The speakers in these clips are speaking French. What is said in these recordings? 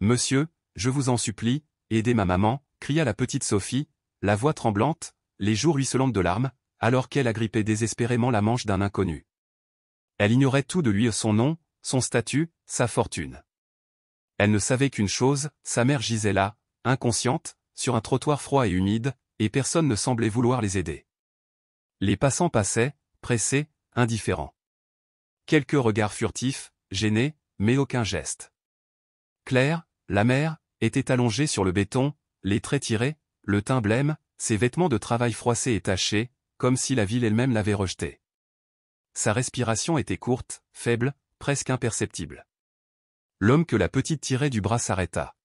Monsieur, je vous en supplie, aidez ma maman, cria la petite Sophie, la voix tremblante, les joues ruisselantes de larmes, alors qu'elle agrippait désespérément la manche d'un inconnu. Elle ignorait tout de lui, son nom, son statut, sa fortune. Elle ne savait qu'une chose, sa mère gisait là, inconsciente, sur un trottoir froid et humide, et personne ne semblait vouloir les aider. Les passants passaient, pressés, indifférents. Quelques regards furtifs, gênés, mais aucun geste. Claire, la mère, était allongée sur le béton, les traits tirés, le teint blême, ses vêtements de travail froissés et tachés, comme si la ville elle-même l'avait rejetée. Sa respiration était courte, faible, presque imperceptible. L'homme que la petite tirait du bras s'arrêta.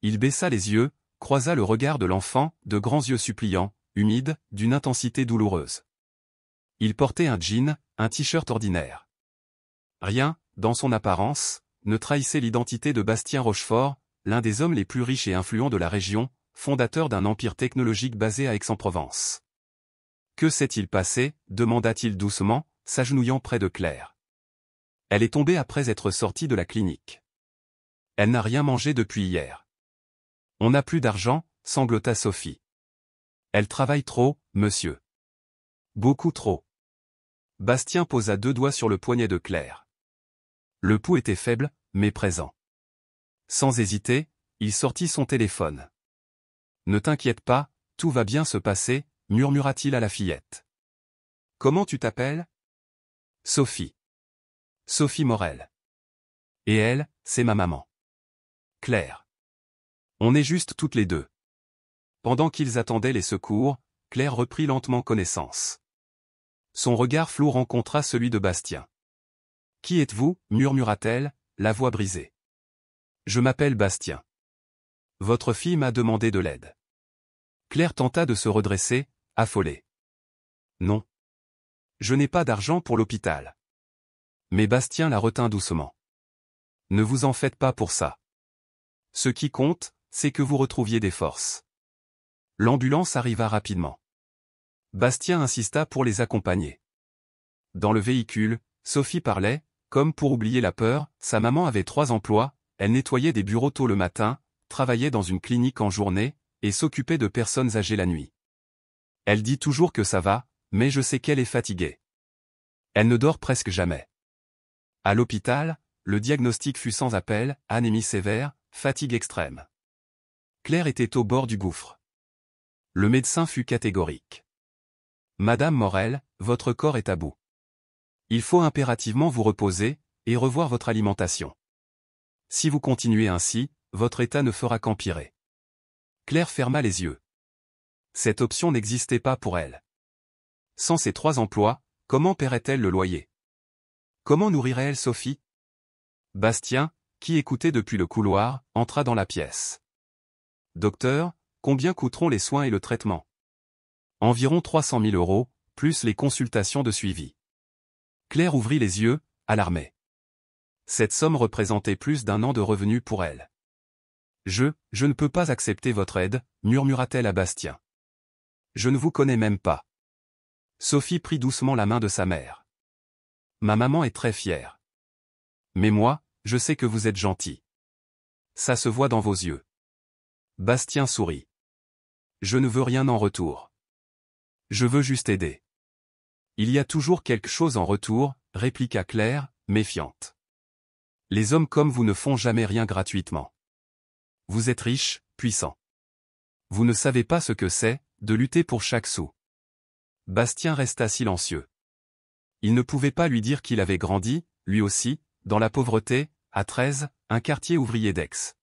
Il baissa les yeux, croisa le regard de l'enfant, de grands yeux suppliants, humides, d'une intensité douloureuse. Il portait un jean, un t-shirt ordinaire. Rien, dans son apparence, ne trahissait l'identité de Bastien Rochefort, l'un des hommes les plus riches et influents de la région, fondateur d'un empire technologique basé à Aix-en-Provence. « Que s'est-il passé » demanda-t-il doucement, s'agenouillant près de Claire. Elle est tombée après être sortie de la clinique. Elle n'a rien mangé depuis hier. On n'a plus d'argent, sanglota Sophie. Elle travaille trop, monsieur. Beaucoup trop. Bastien posa 2 doigts sur le poignet de Claire. Le pouls était faible, mais présent. Sans hésiter, il sortit son téléphone. Ne t'inquiète pas, tout va bien se passer, murmura-t-il à la fillette. Comment tu t'appelles? Sophie. Sophie Morel. Et elle, c'est ma maman. Claire. On est juste toutes les deux. Pendant qu'ils attendaient les secours, Claire reprit lentement connaissance. Son regard flou rencontra celui de Bastien. « Qui êtes-vous » murmura-t-elle, la voix brisée. « Je m'appelle Bastien. Votre fille m'a demandé de l'aide. » Claire tenta de se redresser, affolée. « Non. Je n'ai pas d'argent pour l'hôpital. » Mais Bastien la retint doucement. « Ne vous en faites pas pour ça. Ce qui compte, c'est que vous retrouviez des forces. » L'ambulance arriva rapidement. Bastien insista pour les accompagner. Dans le véhicule, Sophie parlait, comme pour oublier la peur, sa maman avait 3 emplois, elle nettoyait des bureaux tôt le matin, travaillait dans une clinique en journée, et s'occupait de personnes âgées la nuit. Elle dit toujours que ça va, mais je sais qu'elle est fatiguée. Elle ne dort presque jamais. À l'hôpital, le diagnostic fut sans appel, anémie sévère, fatigue extrême. Claire était au bord du gouffre. Le médecin fut catégorique. Madame Morel, votre corps est à bout. Il faut impérativement vous reposer, et revoir votre alimentation. Si vous continuez ainsi, votre état ne fera qu'empirer. Claire ferma les yeux. Cette option n'existait pas pour elle. Sans ses 3 emplois, comment paierait-elle le loyer? Comment nourrirait-elle Sophie? Bastien, qui écoutait depuis le couloir, entra dans la pièce. Docteur, combien coûteront les soins et le traitement? Environ 300 000 €, plus les consultations de suivi. Claire ouvrit les yeux, alarmée. Cette somme représentait plus d'1 an de revenus pour elle. Je ne peux pas accepter votre aide, murmura-t-elle à Bastien. Je ne vous connais même pas. Sophie prit doucement la main de sa mère. Ma maman est très fière. Mais moi, je sais que vous êtes gentil. Ça se voit dans vos yeux. Bastien sourit. Je ne veux rien en retour. Je veux juste aider. Il y a toujours quelque chose en retour, répliqua Claire, méfiante. Les hommes comme vous ne font jamais rien gratuitement. Vous êtes riche, puissant. Vous ne savez pas ce que c'est, de lutter pour chaque sou. Bastien resta silencieux. Il ne pouvait pas lui dire qu'il avait grandi, lui aussi, dans la pauvreté, à 13, un quartier ouvrier d'Aix.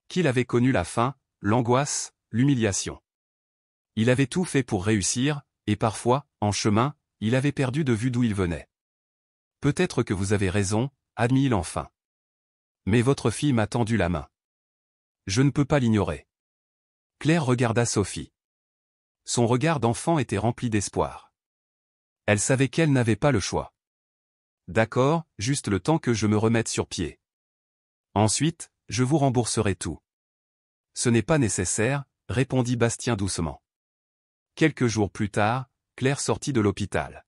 Qu'il avait connu la faim, l'angoisse, l'humiliation. Il avait tout fait pour réussir, et parfois, en chemin, il avait perdu de vue d'où il venait. Peut-être que vous avez raison, admit-il enfin. Mais votre fille m'a tendu la main. Je ne peux pas l'ignorer. Claire regarda Sophie. Son regard d'enfant était rempli d'espoir. Elle savait qu'elle n'avait pas le choix. D'accord, juste le temps que je me remette sur pied. Ensuite, je vous rembourserai tout. Ce n'est pas nécessaire, répondit Bastien doucement. Quelques jours plus tard, Claire sortit de l'hôpital.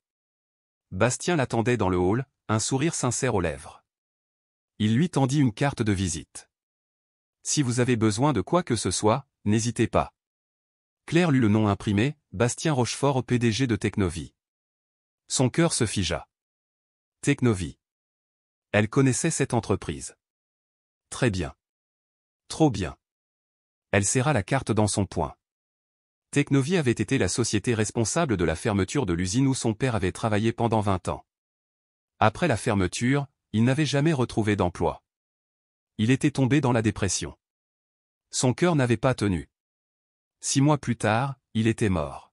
Bastien l'attendait dans le hall, un sourire sincère aux lèvres. Il lui tendit une carte de visite. Si vous avez besoin de quoi que ce soit, n'hésitez pas. Claire lut le nom imprimé, Bastien Rochefort, PDG de Technovie. Son cœur se figea. Technovie. Elle connaissait cette entreprise. Très bien. Trop bien. Elle serra la carte dans son poing. Technovie avait été la société responsable de la fermeture de l'usine où son père avait travaillé pendant 20 ans. Après la fermeture, il n'avait jamais retrouvé d'emploi. Il était tombé dans la dépression. Son cœur n'avait pas tenu. 6 mois plus tard, il était mort.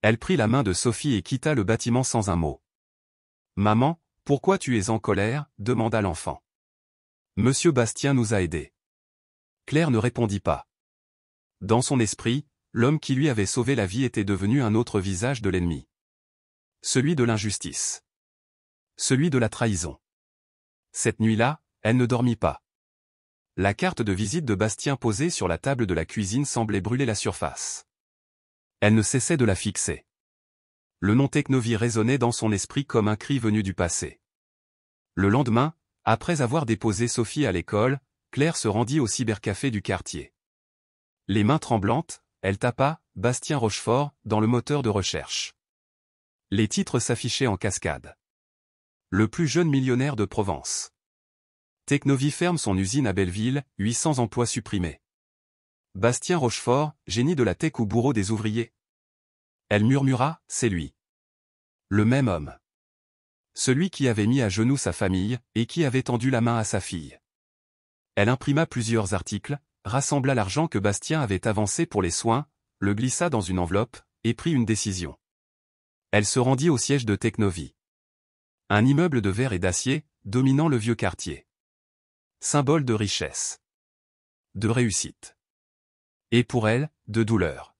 Elle prit la main de Sophie et quitta le bâtiment sans un mot. « Maman, pourquoi tu es en colère ?» demanda l'enfant. « Monsieur Bastien nous a aidés. » Claire ne répondit pas. Dans son esprit, l'homme qui lui avait sauvé la vie était devenu un autre visage de l'ennemi. Celui de l'injustice. Celui de la trahison. Cette nuit-là, elle ne dormit pas. La carte de visite de Bastien posée sur la table de la cuisine semblait brûler la surface. Elle ne cessait de la fixer. Le nom Technovie résonnait dans son esprit comme un cri venu du passé. Le lendemain, après avoir déposé Sophie à l'école, Claire se rendit au cybercafé du quartier. Les mains tremblantes, elle tapa « Bastien Rochefort » dans le moteur de recherche. Les titres s'affichaient en cascade. Le plus jeune millionnaire de Provence. Technovie ferme son usine à Belleville, 800 emplois supprimés. Bastien Rochefort, génie de la tech ou bourreau des ouvriers. Elle murmura, c'est lui. Le même homme. Celui qui avait mis à genoux sa famille, et qui avait tendu la main à sa fille. Elle imprima plusieurs articles, rassembla l'argent que Bastien avait avancé pour les soins, le glissa dans une enveloppe, et prit une décision. Elle se rendit au siège de Technovie. Un immeuble de verre et d'acier, dominant le vieux quartier. Symbole de richesse. De réussite. Et pour elle, de douleur.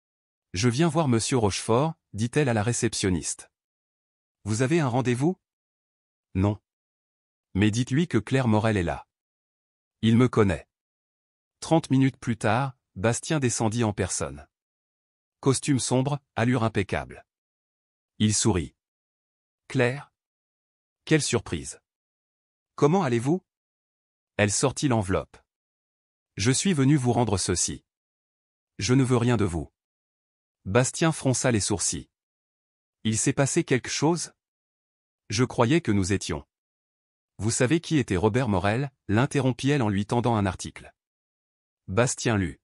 « Je viens voir Monsieur Rochefort », dit-elle à la réceptionniste. « Vous avez un rendez-vous » ? « Non. »« Mais dites-lui que Claire Morel est là. Il me connaît. » 30 minutes plus tard, Bastien descendit en personne. Costume sombre, allure impeccable. Il sourit. « Claire ? Quelle surprise. Comment allez-vous » Elle sortit l'enveloppe. « Je suis venu vous rendre ceci. Je ne veux rien de vous. » Bastien fronça les sourcils. « Il s'est passé quelque chose ? Je croyais que nous étions. » « Vous savez qui était Robert Morel ?» l'interrompit-elle en lui tendant un article. Bastien lut.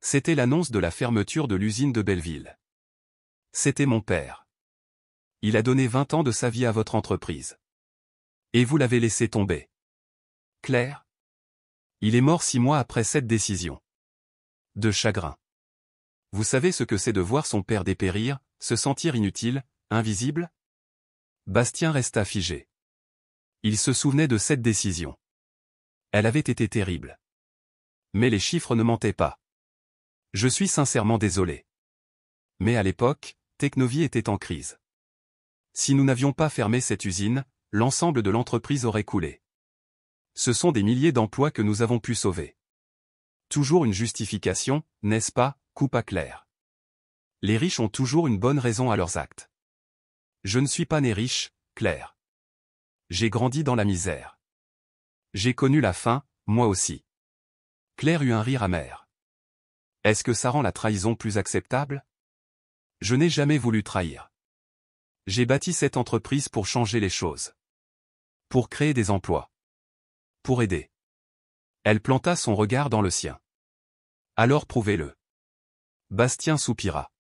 C'était l'annonce de la fermeture de l'usine de Belleville. « C'était mon père. Il a donné 20 ans de sa vie à votre entreprise. Et vous l'avez laissé tomber. Claire ? Il est mort 6 mois après cette décision. De chagrin. Vous savez ce que c'est de voir son père dépérir, se sentir inutile, invisible ? » Bastien resta figé. Il se souvenait de cette décision. Elle avait été terrible. Mais les chiffres ne mentaient pas. « Je suis sincèrement désolé. Mais à l'époque, Technovie était en crise. Si nous n'avions pas fermé cette usine, l'ensemble de l'entreprise aurait coulé. Ce sont des milliers d'emplois que nous avons pu sauver. » Toujours une justification, n'est-ce pas, coupa Claire. Les riches ont toujours une bonne raison à leurs actes. Je ne suis pas né riche, Claire. J'ai grandi dans la misère. J'ai connu la faim, moi aussi. Claire eut un rire amer. Est-ce que ça rend la trahison plus acceptable ? Je n'ai jamais voulu trahir. J'ai bâti cette entreprise pour changer les choses. Pour créer des emplois. Pour aider. Elle planta son regard dans le sien. Alors prouvez-le. Bastien soupira.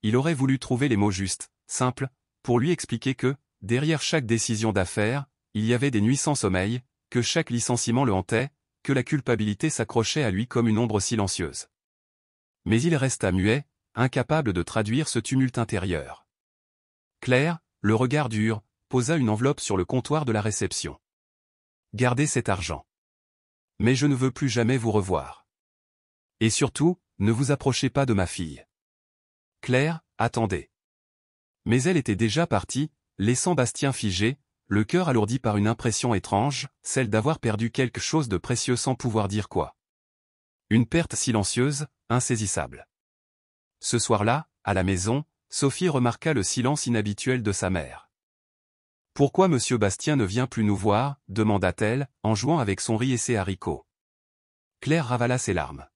Il aurait voulu trouver les mots justes, simples, pour lui expliquer que, derrière chaque décision d'affaires, il y avait des nuits sans sommeil, que chaque licenciement le hantait, que la culpabilité s'accrochait à lui comme une ombre silencieuse. Mais il resta muet, incapable de traduire ce tumulte intérieur. Claire, le regard dur, posa une enveloppe sur le comptoir de la réception. Gardez cet argent. Mais je ne veux plus jamais vous revoir. Et surtout, ne vous approchez pas de ma fille. Claire, attendez. Mais elle était déjà partie, laissant Bastien figé, le cœur alourdi par une impression étrange, celle d'avoir perdu quelque chose de précieux sans pouvoir dire quoi. Une perte silencieuse, insaisissable. Ce soir-là, à la maison, Sophie remarqua le silence inhabituel de sa mère. « Pourquoi monsieur Bastien ne vient plus nous voir ?» demanda-t-elle, en jouant avec son riz et ses haricots. Claire ravala ses larmes.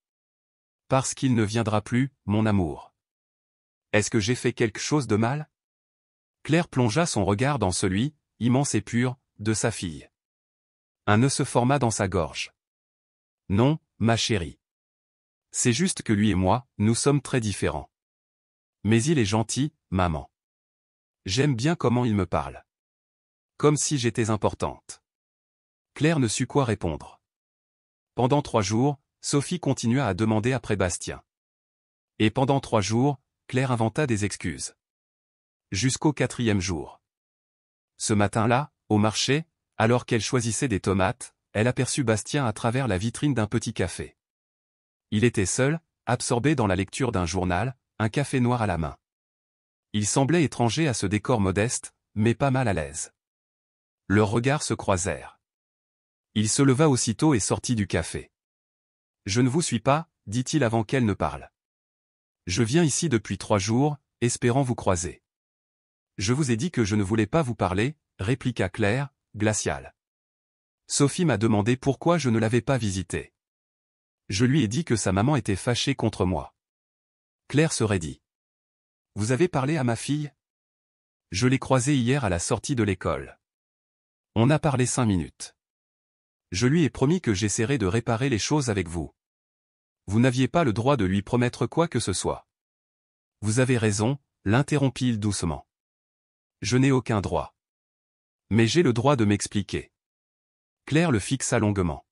Parce qu'il ne viendra plus, mon amour. Est-ce que j'ai fait quelque chose de mal? Claire plongea son regard dans celui, immense et pur, de sa fille. Un nœud se forma dans sa gorge. Non, ma chérie. C'est juste que lui et moi, nous sommes très différents. Mais il est gentil, maman. J'aime bien comment il me parle. Comme si j'étais importante. Claire ne sut quoi répondre. Pendant 3 jours, Sophie continua à demander après Bastien. Et pendant 3 jours, Claire inventa des excuses. Jusqu'au 4e jour. Ce matin-là, au marché, alors qu'elle choisissait des tomates, elle aperçut Bastien à travers la vitrine d'un petit café. Il était seul, absorbé dans la lecture d'un journal, un café noir à la main. Il semblait étranger à ce décor modeste, mais pas mal à l'aise. Leurs regards se croisèrent. Il se leva aussitôt et sortit du café. « Je ne vous suis pas, dit-il avant qu'elle ne parle. Je viens ici depuis 3 jours, espérant vous croiser. Je vous ai dit que je ne voulais pas vous parler, répliqua Claire, glaciale. Sophie m'a demandé pourquoi je ne l'avais pas visitée. Je lui ai dit que sa maman était fâchée contre moi. Claire se raidit. Vous avez parlé à ma fille? Je l'ai croisée hier à la sortie de l'école. On a parlé 5 minutes. Je lui ai promis que j'essaierais de réparer les choses avec vous. Vous n'aviez pas le droit de lui promettre quoi que ce soit. Vous avez raison, l'interrompit-il doucement. Je n'ai aucun droit. Mais j'ai le droit de m'expliquer. Claire le fixa longuement.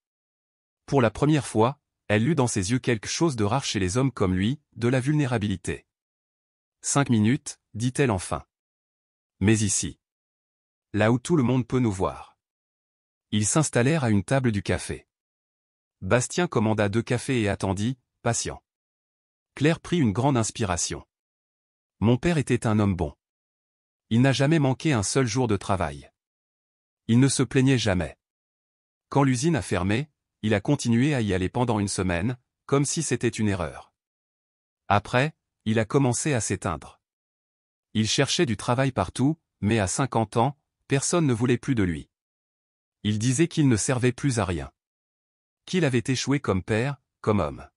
Pour la première fois, elle lut dans ses yeux quelque chose de rare chez les hommes comme lui, de la vulnérabilité. 5 minutes, dit-elle enfin. Mais ici. Là où tout le monde peut nous voir. Ils s'installèrent à une table du café. Bastien commanda 2 cafés et attendit, patient. Claire prit une grande inspiration. Mon père était un homme bon. Il n'a jamais manqué un seul jour de travail. Il ne se plaignait jamais. Quand l'usine a fermé, il a continué à y aller pendant 1 semaine, comme si c'était une erreur. Après, il a commencé à s'éteindre. Il cherchait du travail partout, mais à 50 ans, personne ne voulait plus de lui. Il disait qu'il ne servait plus à rien. Qu'il avait échoué comme père, comme homme.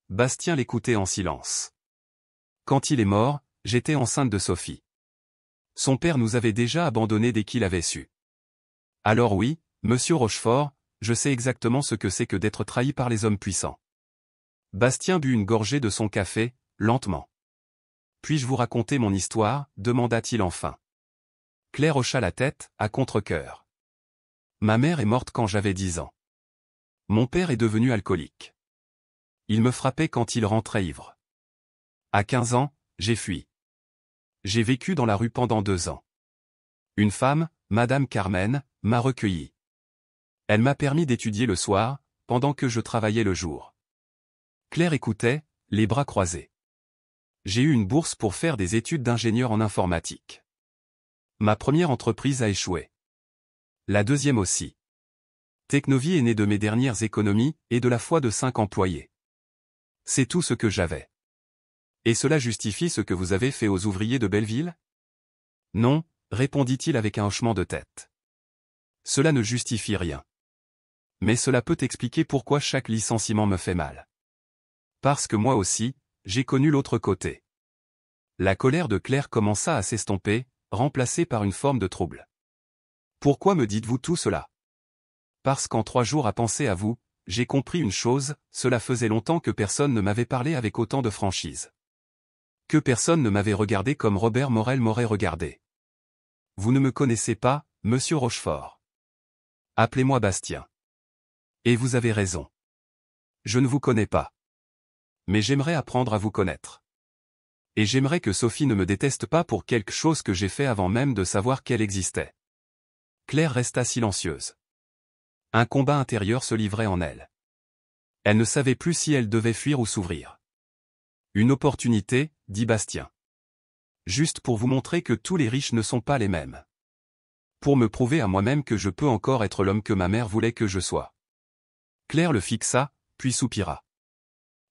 Bastien l'écoutait en silence. Quand il est mort, j'étais enceinte de Sophie. Son père nous avait déjà abandonnés dès qu'il avait su. Alors oui, monsieur Rochefort, je sais exactement ce que c'est que d'être trahi par les hommes puissants. Bastien but une gorgée de son café, lentement. Puis-je vous raconter mon histoire, demanda-t-il enfin. Claire hocha la tête, à contre-cœur. Ma mère est morte quand j'avais 10 ans. Mon père est devenu alcoolique. Il me frappait quand il rentrait ivre. À 15 ans, j'ai fui. J'ai vécu dans la rue pendant 2 ans. Une femme, Madame Carmen, m'a recueilli. Elle m'a permis d'étudier le soir, pendant que je travaillais le jour. Claire écoutait, les bras croisés. J'ai eu une bourse pour faire des études d'ingénieur en informatique. Ma première entreprise a échoué. La deuxième aussi. Technovie est née de mes dernières économies et de la foi de 5 employés. C'est tout ce que j'avais. Et cela justifie ce que vous avez fait aux ouvriers de Belleville? Non, répondit-il avec un hochement de tête. Cela ne justifie rien. Mais cela peut expliquer pourquoi chaque licenciement me fait mal. Parce que moi aussi, j'ai connu l'autre côté. La colère de Claire commença à s'estomper, remplacée par une forme de trouble. Pourquoi me dites-vous tout cela? Parce qu'en 3 jours à penser à vous, j'ai compris une chose, cela faisait longtemps que personne ne m'avait parlé avec autant de franchise. Que personne ne m'avait regardé comme Robert Morel m'aurait regardé. Vous ne me connaissez pas, monsieur Rochefort. Appelez-moi Bastien. Et vous avez raison. Je ne vous connais pas. Mais j'aimerais apprendre à vous connaître. Et j'aimerais que Sophie ne me déteste pas pour quelque chose que j'ai fait avant même de savoir qu'elle existait. Claire resta silencieuse. Un combat intérieur se livrait en elle. Elle ne savait plus si elle devait fuir ou s'ouvrir. Une opportunité, dit Bastien. Juste pour vous montrer que tous les riches ne sont pas les mêmes. Pour me prouver à moi-même que je peux encore être l'homme que ma mère voulait que je sois. Claire le fixa, puis soupira.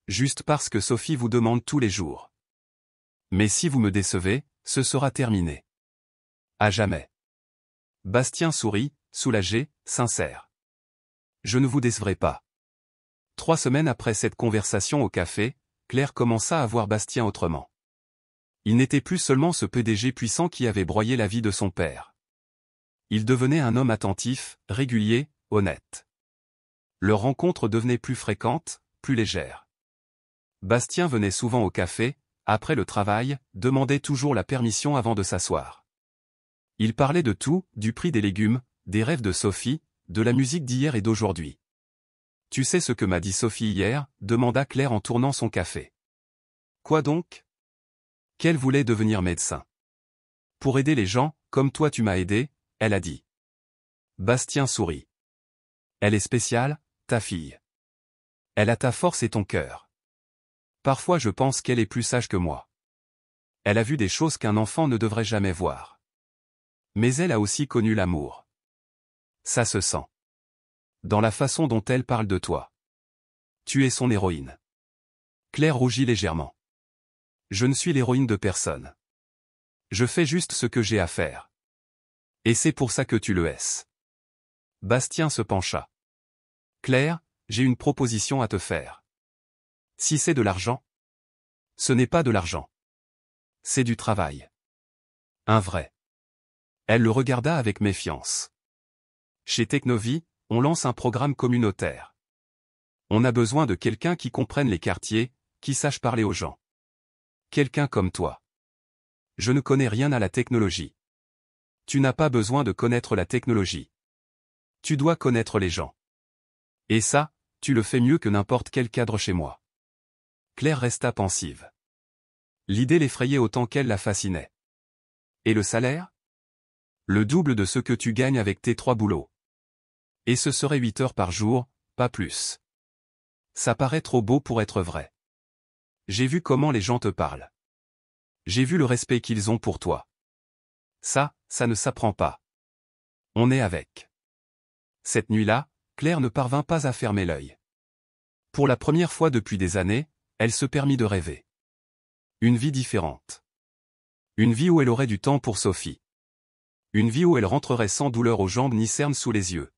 Juste parce que Sophie vous demande tous les jours. Mais si vous me décevez, ce sera terminé. À jamais. Bastien sourit, soulagé, sincère. Je ne vous décevrai pas. 3 semaines après cette conversation au café, Claire commença à voir Bastien autrement. Il n'était plus seulement ce PDG puissant qui avait broyé la vie de son père. Il devenait un homme attentif, régulier, honnête. Leurs rencontres devenaient plus fréquentes, plus légères. Bastien venait souvent au café, après le travail, demandait toujours la permission avant de s'asseoir. Il parlait de tout, du prix des légumes, des rêves de Sophie, de la musique d'hier et d'aujourd'hui. « Tu sais ce que m'a dit Sophie hier » demanda Claire en tournant son café. « Quoi donc ?» Qu'elle voulait devenir médecin. « Pour aider les gens, comme toi tu m'as aidé » elle a dit. Bastien sourit. « Elle est spéciale, ta fille. Elle a ta force et ton cœur. Parfois je pense qu'elle est plus sage que moi. Elle a vu des choses qu'un enfant ne devrait jamais voir. Mais elle a aussi connu l'amour. Ça se sent. Dans la façon dont elle parle de toi. Tu es son héroïne. » Claire rougit légèrement. « Je ne suis l'héroïne de personne. Je fais juste ce que j'ai à faire. Et c'est pour ça que tu le hais. » Bastien se pencha. « Claire, j'ai une proposition à te faire. Si c'est de l'argent, ce n'est pas de l'argent. C'est du travail. Un vrai. » Elle le regarda avec méfiance. « Chez Technovie, on lance un programme communautaire. On a besoin de quelqu'un qui comprenne les quartiers, qui sache parler aux gens. Quelqu'un comme toi. Je ne connais rien à la technologie. Tu n'as pas besoin de connaître la technologie. Tu dois connaître les gens. Et ça, tu le fais mieux que n'importe quel cadre chez moi. » Claire resta pensive. L'idée l'effrayait autant qu'elle la fascinait. « Et le salaire ? Le double de ce que tu gagnes avec tes 3 boulots. Et ce serait 8 heures par jour, pas plus. Ça paraît trop beau pour être vrai. J'ai vu comment les gens te parlent. J'ai vu le respect qu'ils ont pour toi. Ça ne s'apprend pas. On est avec. » Cette nuit-là, Claire ne parvint pas à fermer l'œil. Pour la première fois depuis des années, elle se permit de rêver. Une vie différente. Une vie où elle aurait du temps pour Sophie. Une vie où elle rentrerait sans douleur aux jambes ni cernes sous les yeux.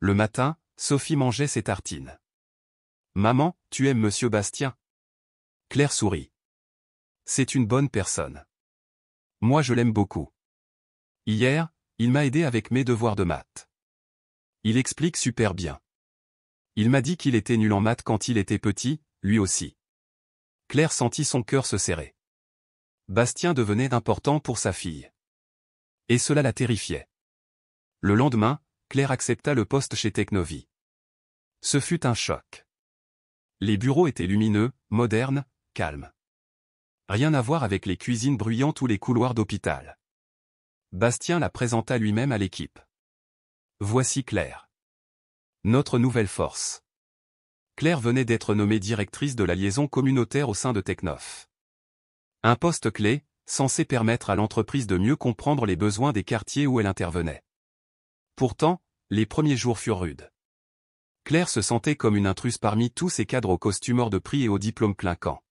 Le matin, Sophie mangeait ses tartines. « Maman, tu aimes Monsieur Bastien ?» Claire sourit. « C'est une bonne personne. Moi je l'aime beaucoup. Hier, il m'a aidé avec mes devoirs de maths. Il explique super bien. Il m'a dit qu'il était nul en maths quand il était petit, lui aussi. » Claire sentit son cœur se serrer. Bastien devenait important pour sa fille. Et cela la terrifiait. Le lendemain, Claire accepta le poste chez Technovie. Ce fut un choc. Les bureaux étaient lumineux, modernes, calmes. Rien à voir avec les cuisines bruyantes ou les couloirs d'hôpital. Bastien la présenta lui-même à l'équipe. « Voici Claire. Notre nouvelle force. » Claire venait d'être nommée directrice de la liaison communautaire au sein de Technov. Un poste clé, censé permettre à l'entreprise de mieux comprendre les besoins des quartiers où elle intervenait. Pourtant, les premiers jours furent rudes. Claire se sentait comme une intruse parmi tous ces cadres aux costumes hors de prix et aux diplômes clinquants.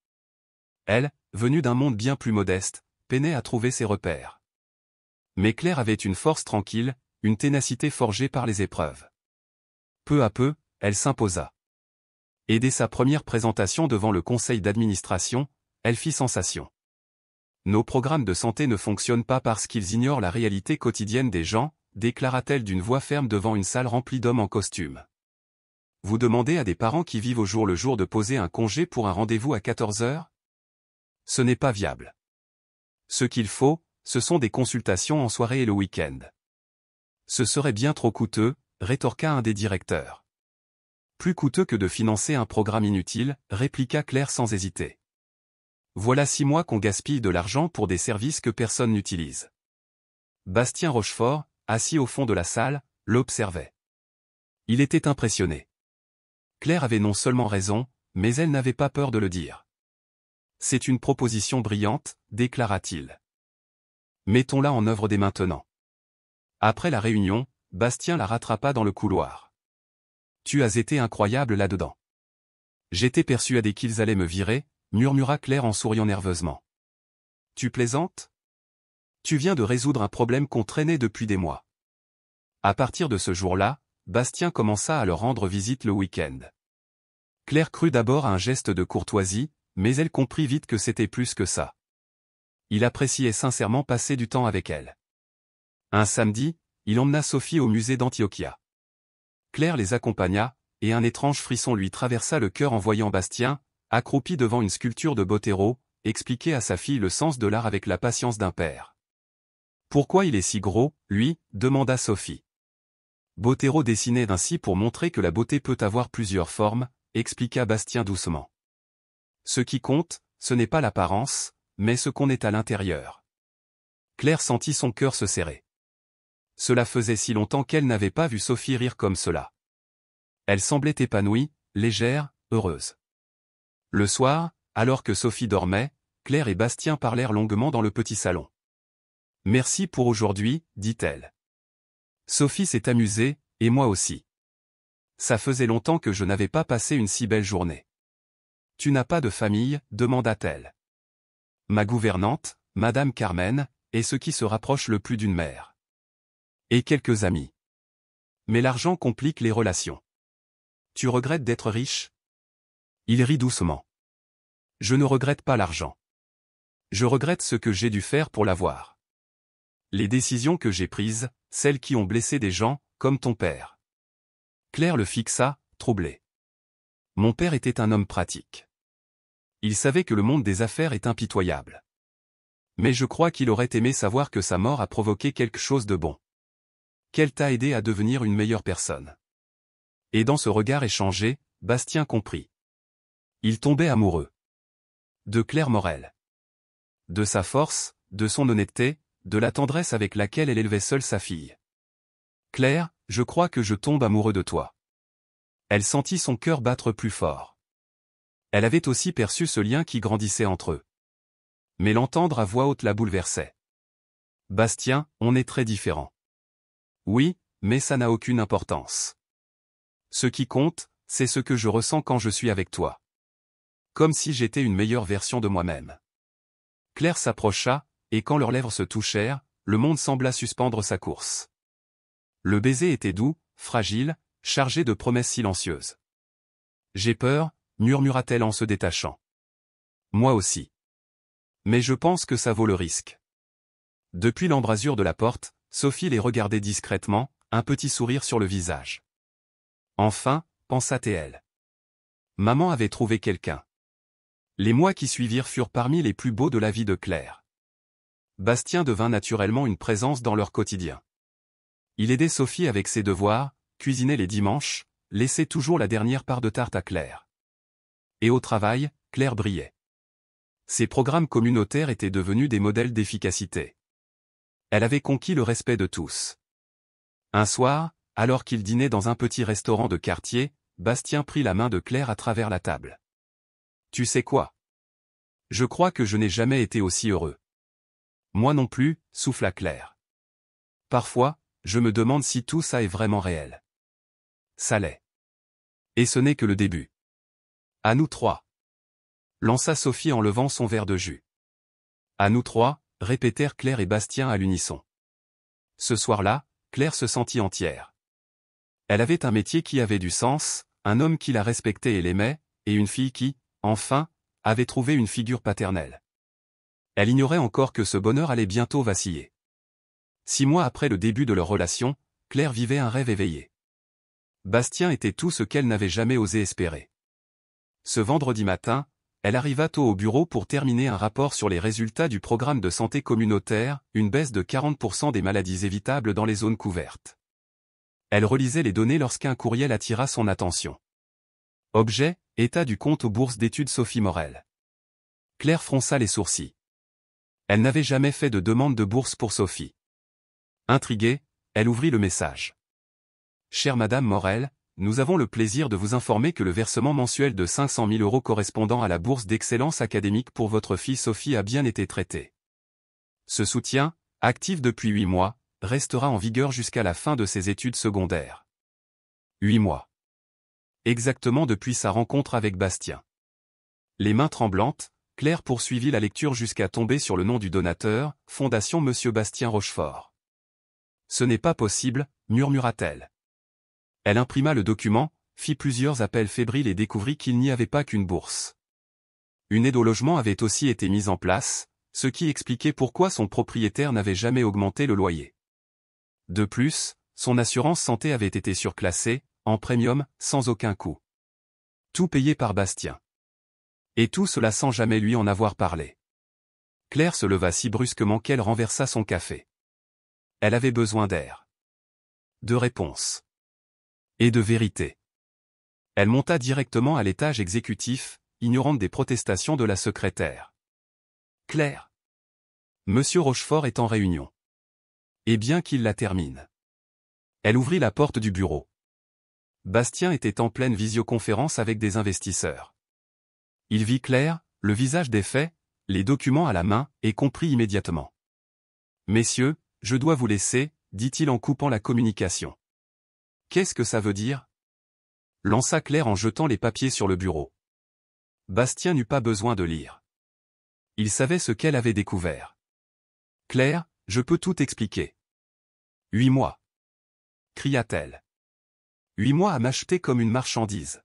Elle, venue d'un monde bien plus modeste, peinait à trouver ses repères. Mais Claire avait une force tranquille, une ténacité forgée par les épreuves. Peu à peu, elle s'imposa. Et dès sa première présentation devant le conseil d'administration, elle fit sensation. « Nos programmes de santé ne fonctionnent pas parce qu'ils ignorent la réalité quotidienne des gens », déclara-t-elle d'une voix ferme devant une salle remplie d'hommes en costume. Vous demandez à des parents qui vivent au jour le jour de poser un congé pour un rendez-vous à 14 heures ? Ce n'est pas viable. Ce qu'il faut, ce sont des consultations en soirée et le week-end. Ce serait bien trop coûteux, rétorqua un des directeurs. Plus coûteux que de financer un programme inutile, répliqua Claire sans hésiter. Voilà 6 mois qu'on gaspille de l'argent pour des services que personne n'utilise. Bastien Rochefort, assis au fond de la salle, l'observait. Il était impressionné. Claire avait non seulement raison, mais elle n'avait pas peur de le dire. C'est une proposition brillante, déclara-t-il. Mettons-la en œuvre dès maintenant. Après la réunion, Bastien la rattrapa dans le couloir. Tu as été incroyable là-dedans. J'étais persuadé qu'ils allaient me virer, murmura Claire en souriant nerveusement. Tu plaisantes ? Tu viens de résoudre un problème qu'on traînait depuis des mois. À partir de ce jour-là, Bastien commença à leur rendre visite le week-end. Claire crut d'abord à un geste de courtoisie, mais elle comprit vite que c'était plus que ça. Il appréciait sincèrement passer du temps avec elle. Un samedi, il emmena Sophie au musée d'Antiochia. Claire les accompagna, et un étrange frisson lui traversa le cœur en voyant Bastien, accroupi devant une sculpture de Botero, expliquer à sa fille le sens de l'art avec la patience d'un père. « Pourquoi il est si gros, lui » demanda Sophie. Botero dessinait ainsi pour montrer que la beauté peut avoir plusieurs formes, expliqua Bastien doucement. Ce qui compte, ce n'est pas l'apparence, mais ce qu'on est à l'intérieur. Claire sentit son cœur se serrer. Cela faisait si longtemps qu'elle n'avait pas vu Sophie rire comme cela. Elle semblait épanouie, légère, heureuse. Le soir, alors que Sophie dormait, Claire et Bastien parlèrent longuement dans le petit salon. « Merci pour aujourd'hui, dit-elle. Sophie s'est amusée, et moi aussi. Ça faisait longtemps que je n'avais pas passé une si belle journée. Tu n'as pas de famille, demanda-t-elle. Ma gouvernante, Madame Carmen, est ce qui se rapproche le plus d'une mère. Et quelques amis. Mais l'argent complique les relations. Tu regrettes d'être riche ? Il rit doucement. Je ne regrette pas l'argent. Je regrette ce que j'ai dû faire pour l'avoir. Les décisions que j'ai prises, celles qui ont blessé des gens, comme ton père. Claire le fixa, troublée. Mon père était un homme pratique. Il savait que le monde des affaires est impitoyable. Mais je crois qu'il aurait aimé savoir que sa mort a provoqué quelque chose de bon. Qu'elle t'a aidé à devenir une meilleure personne. Et dans ce regard échangé, Bastien comprit. Il tombait amoureux. De Claire Morel. De sa force, de son honnêteté, de la tendresse avec laquelle elle élevait seule sa fille. Claire, je crois que je tombe amoureux de toi. Elle sentit son cœur battre plus fort. Elle avait aussi perçu ce lien qui grandissait entre eux. Mais l'entendre à voix haute la bouleversait. Bastien, on est très différents. Oui, mais ça n'a aucune importance. Ce qui compte, c'est ce que je ressens quand je suis avec toi. Comme si j'étais une meilleure version de moi-même. Claire s'approcha, et quand leurs lèvres se touchèrent, le monde sembla suspendre sa course. Le baiser était doux, fragile, chargé de promesses silencieuses. J'ai peur, murmura-t-elle en se détachant. Moi aussi. Mais je pense que ça vaut le risque. Depuis l'embrasure de la porte, Sophie les regardait discrètement, un petit sourire sur le visage. Enfin, pensa-t-elle. Maman avait trouvé quelqu'un. Les mois qui suivirent furent parmi les plus beaux de la vie de Claire. Bastien devint naturellement une présence dans leur quotidien. Il aidait Sophie avec ses devoirs, cuisinait les dimanches, laissait toujours la dernière part de tarte à Claire. Et au travail, Claire brillait. Ses programmes communautaires étaient devenus des modèles d'efficacité. Elle avait conquis le respect de tous. Un soir, alors qu'il dînait dans un petit restaurant de quartier, Bastien prit la main de Claire à travers la table. « Tu sais quoi ? Je crois que je n'ai jamais été aussi heureux. » « Moi non plus, souffla Claire. Parfois, je me demande si tout ça est vraiment réel. » Ça l'est. Et ce n'est que le début. À nous trois. Lança Sophie en levant son verre de jus. À nous trois, répétèrent Claire et Bastien à l'unisson. Ce soir-là, Claire se sentit entière. Elle avait un métier qui avait du sens, un homme qui la respectait et l'aimait, et une fille qui, enfin, avait trouvé une figure paternelle. Elle ignorait encore que ce bonheur allait bientôt vaciller. 6 mois après le début de leur relation, Claire vivait un rêve éveillé. Bastien était tout ce qu'elle n'avait jamais osé espérer. Ce vendredi matin, elle arriva tôt au bureau pour terminer un rapport sur les résultats du programme de santé communautaire, une baisse de 40% des maladies évitables dans les zones couvertes. Elle relisait les données lorsqu'un courriel attira son attention. Objet, état du compte aux bourses d'études Sophie Morel. Claire fronça les sourcils. Elle n'avait jamais fait de demande de bourse pour Sophie. Intriguée, elle ouvrit le message. Chère Madame Morel, nous avons le plaisir de vous informer que le versement mensuel de 500 000 € correspondant à la bourse d'excellence académique pour votre fille Sophie a bien été traité. Ce soutien, actif depuis 8 mois, restera en vigueur jusqu'à la fin de ses études secondaires. 8 mois. Exactement depuis sa rencontre avec Bastien. Les mains tremblantes, Claire poursuivit la lecture jusqu'à tomber sur le nom du donateur, Fondation Monsieur Bastien Rochefort. Ce n'est pas possible, murmura-t-elle. Elle imprima le document, fit plusieurs appels fébriles et découvrit qu'il n'y avait pas qu'une bourse. Une aide au logement avait aussi été mise en place, ce qui expliquait pourquoi son propriétaire n'avait jamais augmenté le loyer. De plus, son assurance santé avait été surclassée, en premium, sans aucun coût. Tout payé par Bastien. Et tout cela sans jamais lui en avoir parlé. Claire se leva si brusquement qu'elle renversa son café. Elle avait besoin d'air. De réponse. Et de vérité. Elle monta directement à l'étage exécutif, ignorante des protestations de la secrétaire. Claire. Monsieur Rochefort est en réunion. Et bien qu'il la termine. Elle ouvrit la porte du bureau. Bastien était en pleine visioconférence avec des investisseurs. Il vit Claire, le visage défait, les documents à la main, et comprit immédiatement. « Messieurs, je dois vous laisser, » dit-il en coupant la communication. « Qu'est-ce que ça veut dire ?» lança Claire en jetant les papiers sur le bureau. Bastien n'eut pas besoin de lire. Il savait ce qu'elle avait découvert. « Claire, je peux tout expliquer. »« 8 mois. » cria-t-elle. 8 mois à m'acheter comme une marchandise.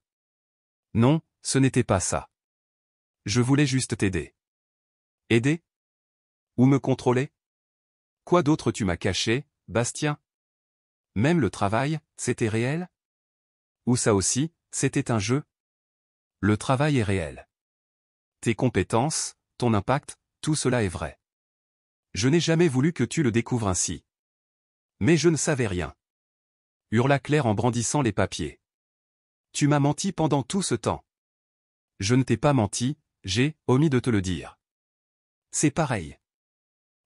Non, ce n'était pas ça. Je voulais juste t'aider. Aider? Ou me contrôler? Quoi d'autre tu m'as caché, Bastien? Même le travail, c'était réel? Ou ça aussi, c'était un jeu? Le travail est réel. Tes compétences, ton impact, tout cela est vrai. Je n'ai jamais voulu que tu le découvres ainsi. Mais je ne savais rien. Hurla Claire en brandissant les papiers. Tu m'as menti pendant tout ce temps. Je ne t'ai pas menti, j'ai omis de te le dire. C'est pareil.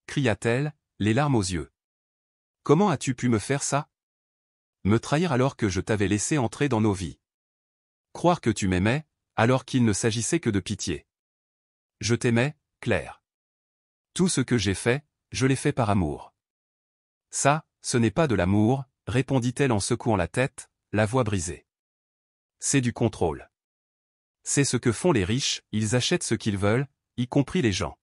Cria-t-elle, les larmes aux yeux. Comment as-tu pu me faire ça? Me trahir alors que je t'avais laissé entrer dans nos vies. Croire que tu m'aimais, alors qu'il ne s'agissait que de pitié. Je t'aimais, Claire. Tout ce que j'ai fait, je l'ai fait par amour. Ça, ce n'est pas de l'amour, répondit-elle en secouant la tête, la voix brisée. C'est du contrôle. C'est ce que font les riches, ils achètent ce qu'ils veulent, y compris les gens.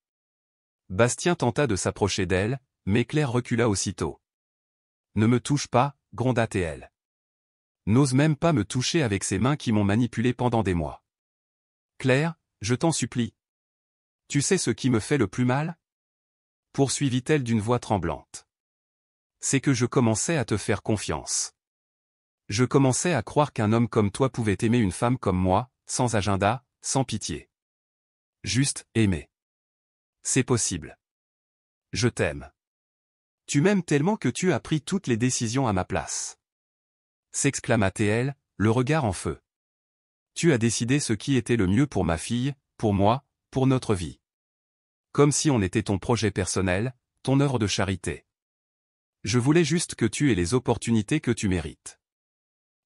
Bastien tenta de s'approcher d'elle, mais Claire recula aussitôt. Ne me touche pas, gronda-t-elle. N'ose même pas me toucher avec ces mains qui m'ont manipulé pendant des mois. Claire, je t'en supplie. Tu sais ce qui me fait le plus mal? Poursuivit-elle d'une voix tremblante. C'est que je commençais à te faire confiance. Je commençais à croire qu'un homme comme toi pouvait aimer une femme comme moi, sans agenda, sans pitié. Juste, aimer. C'est possible. Je t'aime. Tu m'aimes tellement que tu as pris toutes les décisions à ma place. S'exclama-t-elle, le regard en feu. Tu as décidé ce qui était le mieux pour ma fille, pour moi, pour notre vie. Comme si on était ton projet personnel, ton œuvre de charité. Je voulais juste que tu aies les opportunités que tu mérites.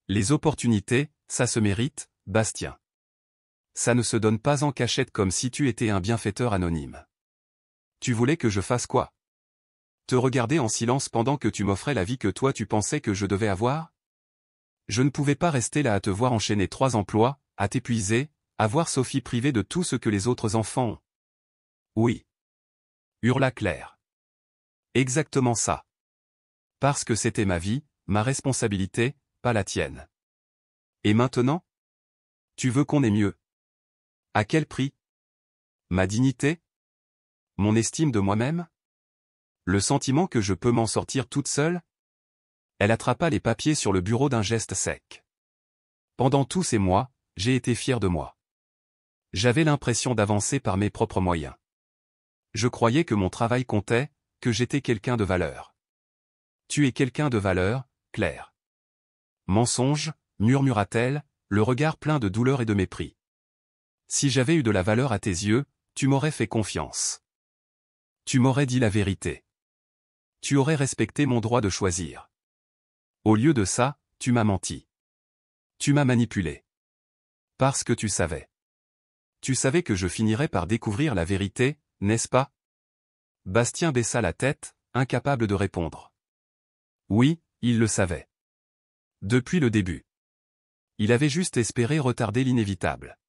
Les opportunités, ça se mérite, Bastien. Ça ne se donne pas en cachette comme si tu étais un bienfaiteur anonyme. Tu voulais que je fasse quoi? Te regarder en silence pendant que tu m'offrais la vie que toi tu pensais que je devais avoir? Je ne pouvais pas rester là à te voir enchaîner 3 emplois, à t'épuiser, à voir Sophie privée de tout ce que les autres enfants ont. Oui. Hurla Claire. Exactement ça. Parce que c'était ma vie, ma responsabilité, pas la tienne. Et maintenant? Tu veux qu'on ait mieux? À quel prix? Ma dignité? Mon estime de moi-même? Le sentiment que je peux m'en sortir toute seule? Elle attrapa les papiers sur le bureau d'un geste sec. Pendant tous ces mois, j'ai été fier de moi. J'avais l'impression d'avancer par mes propres moyens. Je croyais que mon travail comptait, que j'étais quelqu'un de valeur. Tu es quelqu'un de valeur, Claire. Mensonge, murmura-t-elle, le regard plein de douleur et de mépris. Si j'avais eu de la valeur à tes yeux, tu m'aurais fait confiance. Tu m'aurais dit la vérité. Tu aurais respecté mon droit de choisir. Au lieu de ça, tu m'as menti. Tu m'as manipulé. Parce que tu savais. Tu savais que je finirais par découvrir la vérité, n'est-ce pas? Bastien baissa la tête, incapable de répondre. Oui, il le savait. Depuis le début. Il avait juste espéré retarder l'inévitable.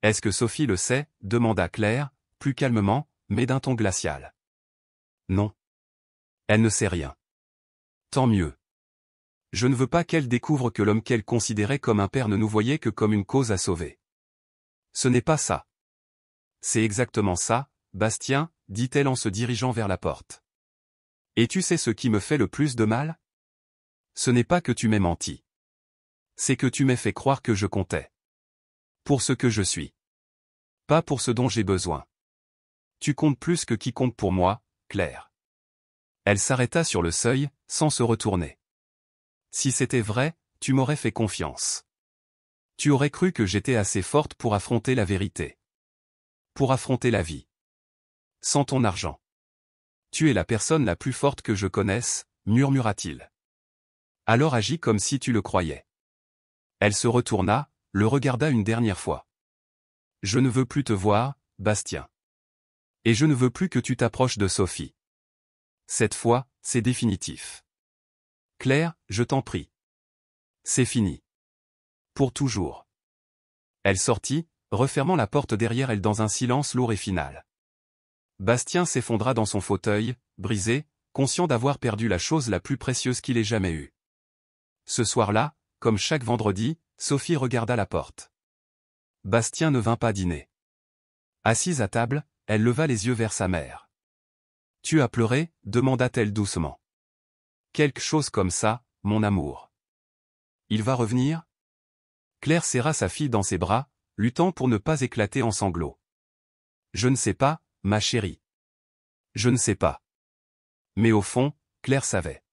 Est-ce que Sophie le sait? Demanda Claire, plus calmement, mais d'un ton glacial. Non. Elle ne sait rien. Tant mieux. Je ne veux pas qu'elle découvre que l'homme qu'elle considérait comme un père ne nous voyait que comme une cause à sauver. Ce n'est pas ça. C'est exactement ça, Bastien, dit-elle en se dirigeant vers la porte. Et tu sais ce qui me fait le plus de mal? Ce n'est pas que tu m'aies menti. C'est que tu m'aies fait croire que je comptais. Pour ce que je suis. Pas pour ce dont j'ai besoin. Tu comptes plus que qui compte pour moi, Claire. Elle s'arrêta sur le seuil, sans se retourner. Si c'était vrai, tu m'aurais fait confiance. Tu aurais cru que j'étais assez forte pour affronter la vérité. Pour affronter la vie. Sans ton argent. Tu es la personne la plus forte que je connaisse, murmura-t-il. Alors agis comme si tu le croyais. Elle se retourna, le regarda une dernière fois. Je ne veux plus te voir, Bastien. Et je ne veux plus que tu t'approches de Sophie. Cette fois, c'est définitif. Claire, je t'en prie. C'est fini. Pour toujours. Elle sortit, refermant la porte derrière elle dans un silence lourd et final. Bastien s'effondra dans son fauteuil, brisé, conscient d'avoir perdu la chose la plus précieuse qu'il ait jamais eue. Ce soir-là, comme chaque vendredi, Sophie regarda la porte. Bastien ne vint pas dîner. Assise à table, elle leva les yeux vers sa mère. « Tu as pleuré ?» demanda-t-elle doucement. « Quelque chose comme ça, mon amour. Il va revenir ?» Claire serra sa fille dans ses bras, luttant pour ne pas éclater en sanglots. « Je ne sais pas, ma chérie. Je ne sais pas. » Mais au fond, Claire savait.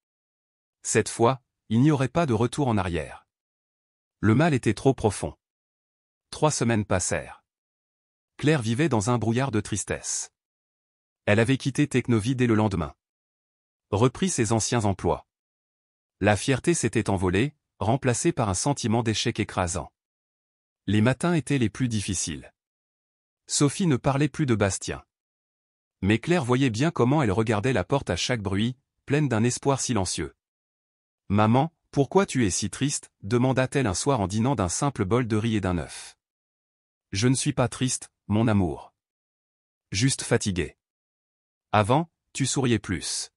Cette fois, il n'y aurait pas de retour en arrière. Le mal était trop profond. 3 semaines passèrent. Claire vivait dans un brouillard de tristesse. Elle avait quitté Technovie dès le lendemain. Repris ses anciens emplois. La fierté s'était envolée, remplacée par un sentiment d'échec écrasant. Les matins étaient les plus difficiles. Sophie ne parlait plus de Bastien. Mais Claire voyait bien comment elle regardait la porte à chaque bruit, pleine d'un espoir silencieux. « Maman, pourquoi tu es si triste ?» demanda-t-elle un soir en dînant d'un simple bol de riz et d'un œuf. « Je ne suis pas triste, mon amour. Juste fatiguée. Avant, tu souriais plus.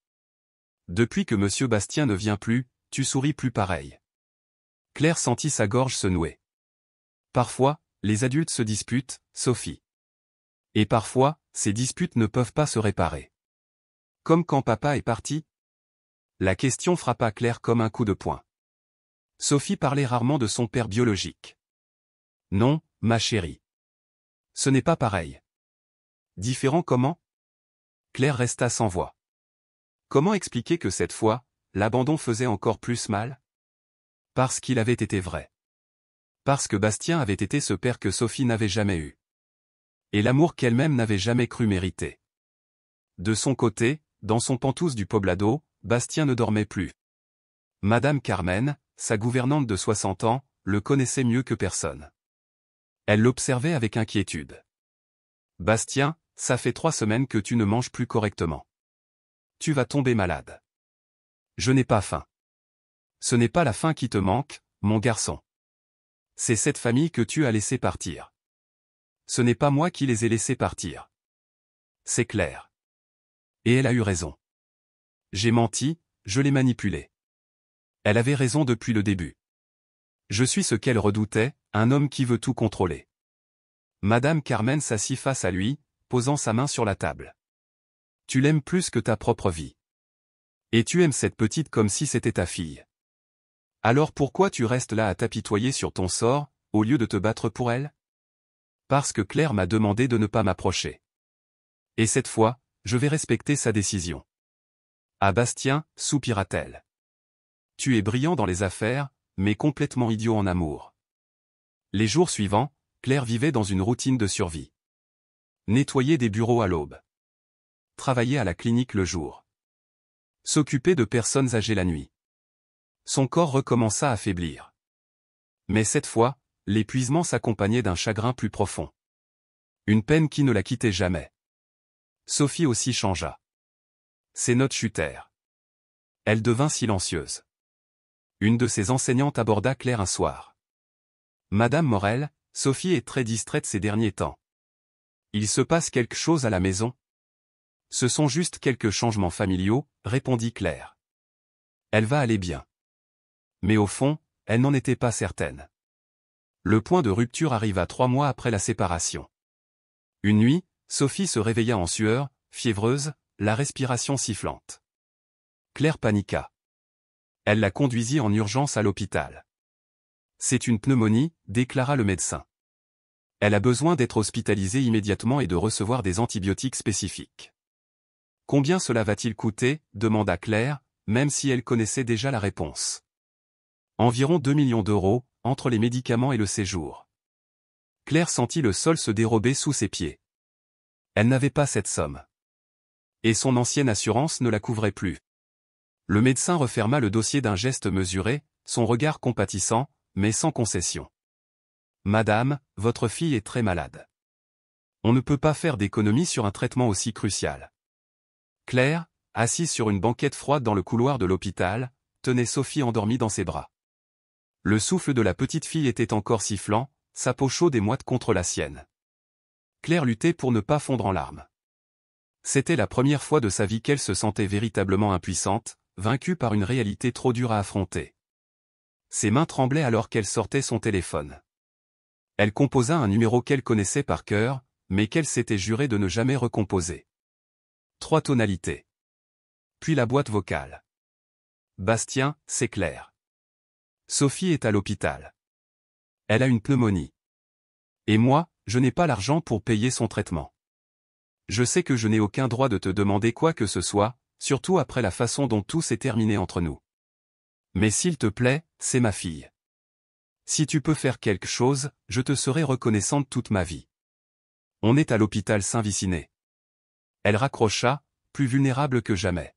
Depuis que Monsieur Bastien ne vient plus, tu souris plus pareil. » Claire sentit sa gorge se nouer. Parfois, les adultes se disputent, Sophie. Et parfois, ces disputes ne peuvent pas se réparer. Comme quand papa est parti? La question frappa Claire comme un coup de poing. Sophie parlait rarement de son père biologique. Non, ma chérie. Ce n'est pas pareil. Différent comment? Claire resta sans voix. Comment expliquer que cette fois, l'abandon faisait encore plus mal? Parce qu'il avait été vrai. Parce que Bastien avait été ce père que Sophie n'avait jamais eu. Et l'amour qu'elle-même n'avait jamais cru mériter. De son côté, dans son penthouse du Poblado, Bastien ne dormait plus. Madame Carmen, sa gouvernante de 60 ans, le connaissait mieux que personne. Elle l'observait avec inquiétude. « Bastien, ça fait 3 semaines que tu ne manges plus correctement. Tu vas tomber malade. »« Je n'ai pas faim. »« Ce n'est pas la faim qui te manque, mon garçon. C'est cette famille que tu as laissé partir. Ce n'est pas moi qui les ai laissés partir. C'est clair. » Et elle a eu raison. J'ai menti, je l'ai manipulée. Elle avait raison depuis le début. Je suis ce qu'elle redoutait, un homme qui veut tout contrôler. Madame Carmen s'assit face à lui, posant sa main sur la table. Tu l'aimes plus que ta propre vie. Et tu aimes cette petite comme si c'était ta fille. Alors pourquoi tu restes là à t'apitoyer sur ton sort, au lieu de te battre pour elle? Parce que Claire m'a demandé de ne pas m'approcher. Et cette fois, je vais respecter sa décision. Ah Bastien, soupira-t-elle. Tu es brillant dans les affaires, mais complètement idiot en amour. Les jours suivants, Claire vivait dans une routine de survie. Nettoyer des bureaux à l'aube. Travailler à la clinique le jour. S'occuper de personnes âgées la nuit. Son corps recommença à faiblir. Mais cette fois, l'épuisement s'accompagnait d'un chagrin plus profond. Une peine qui ne la quittait jamais. Sophie aussi changea. Ses notes chutèrent. Elle devint silencieuse. Une de ses enseignantes aborda Claire un soir. « Madame Morel, Sophie est très distraite ces derniers temps. Il se passe quelque chose à la maison? » « Ce sont juste quelques changements familiaux, répondit Claire. Elle va aller bien. Mais au fond, elle n'en était pas certaine. Le point de rupture arriva 3 mois après la séparation. Une nuit, Sophie se réveilla en sueur, fiévreuse, la respiration sifflante. Claire paniqua. Elle la conduisit en urgence à l'hôpital. C'est une pneumonie, déclara le médecin. Elle a besoin d'être hospitalisée immédiatement et de recevoir des antibiotiques spécifiques. Combien cela va-t-il coûter, demanda Claire, même si elle connaissait déjà la réponse. Environ 2 millions d'euros, entre les médicaments et le séjour. Claire sentit le sol se dérober sous ses pieds. Elle n'avait pas cette somme. Et son ancienne assurance ne la couvrait plus. Le médecin referma le dossier d'un geste mesuré, son regard compatissant, mais sans concession. « Madame, votre fille est très malade. On ne peut pas faire d'économie sur un traitement aussi crucial. » Claire, assise sur une banquette froide dans le couloir de l'hôpital, tenait Sophie endormie dans ses bras. Le souffle de la petite fille était encore sifflant, sa peau chaude et moite contre la sienne. Claire luttait pour ne pas fondre en larmes. C'était la première fois de sa vie qu'elle se sentait véritablement impuissante, vaincue par une réalité trop dure à affronter. Ses mains tremblaient alors qu'elle sortait son téléphone. Elle composa un numéro qu'elle connaissait par cœur, mais qu'elle s'était juré de ne jamais recomposer. 3 tonalités. Puis la boîte vocale. Bastien, c'est Claire. Sophie est à l'hôpital. Elle a une pneumonie. Et moi, je n'ai pas l'argent pour payer son traitement. Je sais que je n'ai aucun droit de te demander quoi que ce soit, surtout après la façon dont tout s'est terminé entre nous. Mais s'il te plaît, c'est ma fille. Si tu peux faire quelque chose, je te serai reconnaissante toute ma vie. On est à l'hôpital Saint-Viciné. Elle raccrocha, plus vulnérable que jamais.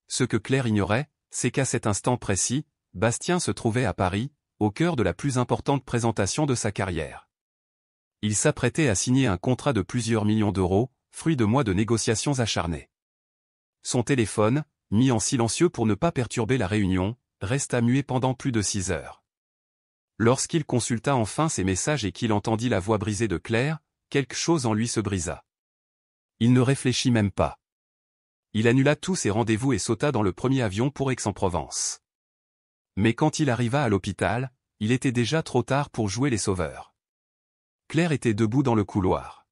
Ce que Claire ignorait, c'est qu'à cet instant précis, Bastien se trouvait à Paris, au cœur de la plus importante présentation de sa carrière. Il s'apprêtait à signer un contrat de plusieurs millions d'euros, fruit de mois de négociations acharnées. Son téléphone, mis en silencieux pour ne pas perturber la réunion, resta muet pendant plus de 6 heures. Lorsqu'il consulta enfin ses messages et qu'il entendit la voix brisée de Claire, quelque chose en lui se brisa. Il ne réfléchit même pas. Il annula tous ses rendez-vous et sauta dans le premier avion pour Aix-en-Provence. Mais quand il arriva à l'hôpital, il était déjà trop tard pour jouer les sauveurs. Claire était debout dans le couloir.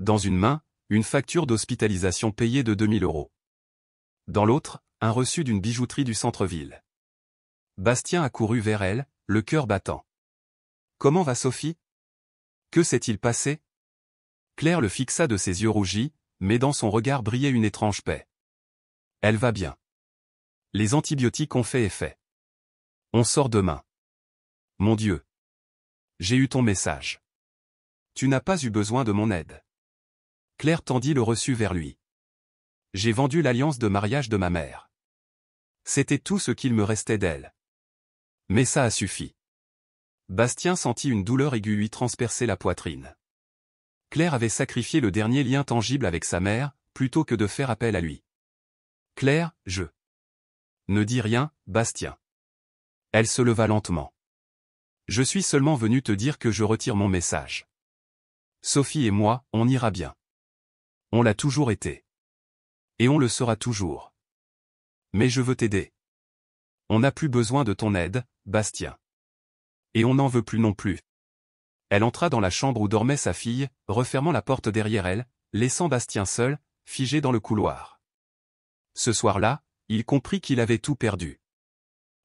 Dans une main, une facture d'hospitalisation payée de 2000 euros. Dans l'autre, un reçu d'une bijouterie du centre-ville. Bastien accourut vers elle, le cœur battant. « Comment va Sophie ? Que s'est-il passé ?» Claire le fixa de ses yeux rougis, mais dans son regard brillait une étrange paix. « Elle va bien. Les antibiotiques ont fait effet. On sort demain. Mon Dieu. J'ai eu ton message. Tu n'as pas eu besoin de mon aide. » Claire tendit le reçu vers lui. « J'ai vendu l'alliance de mariage de ma mère. C'était tout ce qu'il me restait d'elle. Mais ça a suffi. » Bastien sentit une douleur aiguë lui transpercer la poitrine. Claire avait sacrifié le dernier lien tangible avec sa mère, plutôt que de faire appel à lui. « Claire, je... » « Ne dis rien, Bastien. » Elle se leva lentement. « Je suis seulement venu te dire que je retire mon message. Sophie et moi, on ira bien. On l'a toujours été. Et on le sera toujours. Mais je veux t'aider. On n'a plus besoin de ton aide, Bastien. Et on n'en veut plus non plus. » Elle entra dans la chambre où dormait sa fille, refermant la porte derrière elle, laissant Bastien seul, figé dans le couloir. Ce soir-là, il comprit qu'il avait tout perdu.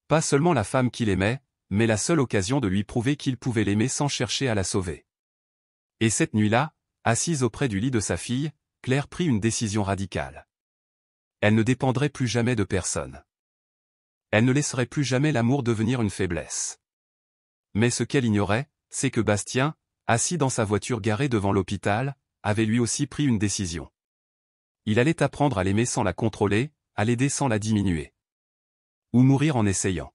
Pas seulement la femme qu'il aimait, mais la seule occasion de lui prouver qu'il pouvait l'aimer sans chercher à la sauver. Et cette nuit-là, assise auprès du lit de sa fille, Claire prit une décision radicale. Elle ne dépendrait plus jamais de personne. Elle ne laisserait plus jamais l'amour devenir une faiblesse. Mais ce qu'elle ignorait, c'est que Bastien, assis dans sa voiture garée devant l'hôpital, avait lui aussi pris une décision. Il allait apprendre à l'aimer sans la contrôler, à l'aider sans la diminuer. Ou mourir en essayant.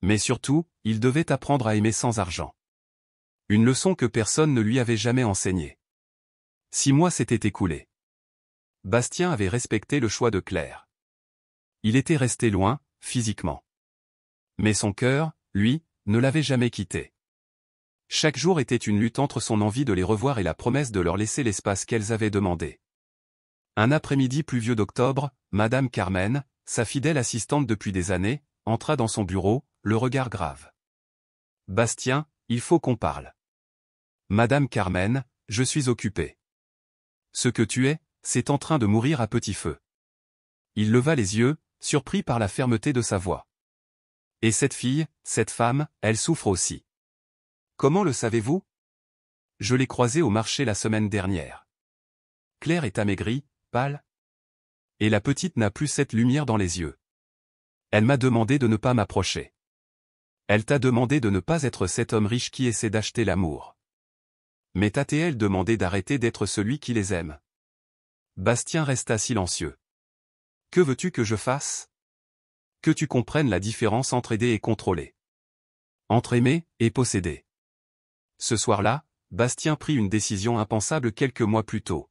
Mais surtout, il devait apprendre à aimer sans argent. Une leçon que personne ne lui avait jamais enseignée. 6 mois s'étaient écoulés. Bastien avait respecté le choix de Claire. Il était resté loin, physiquement. Mais son cœur, lui, ne l'avait jamais quitté. Chaque jour était une lutte entre son envie de les revoir et la promesse de leur laisser l'espace qu'elles avaient demandé. Un après-midi pluvieux d'octobre, Madame Carmen, sa fidèle assistante depuis des années, entra dans son bureau, le regard grave. « Bastien, il faut qu'on parle. »« Madame Carmen, je suis occupé. »« Ce que tu es, c'est en train de mourir à petit feu. » Il leva les yeux, surpris par la fermeté de sa voix. « Et cette fille, cette femme, elle souffre aussi. »« Comment le savez-vous ? » ?»« Je l'ai croisée au marché la semaine dernière. » Claire est amaigrie, pâle. Et la petite n'a plus cette lumière dans les yeux. Elle m'a demandé de ne pas m'approcher. Elle t'a demandé de ne pas être cet homme riche qui essaie d'acheter l'amour. Mais t'a-t-elle demandé d'arrêter d'être celui qui les aime? Bastien resta silencieux. Que veux-tu que je fasse? Que tu comprennes la différence entre aider et contrôler. Entre aimer et posséder. Ce soir-là, Bastien prit une décision impensable quelques mois plus tôt.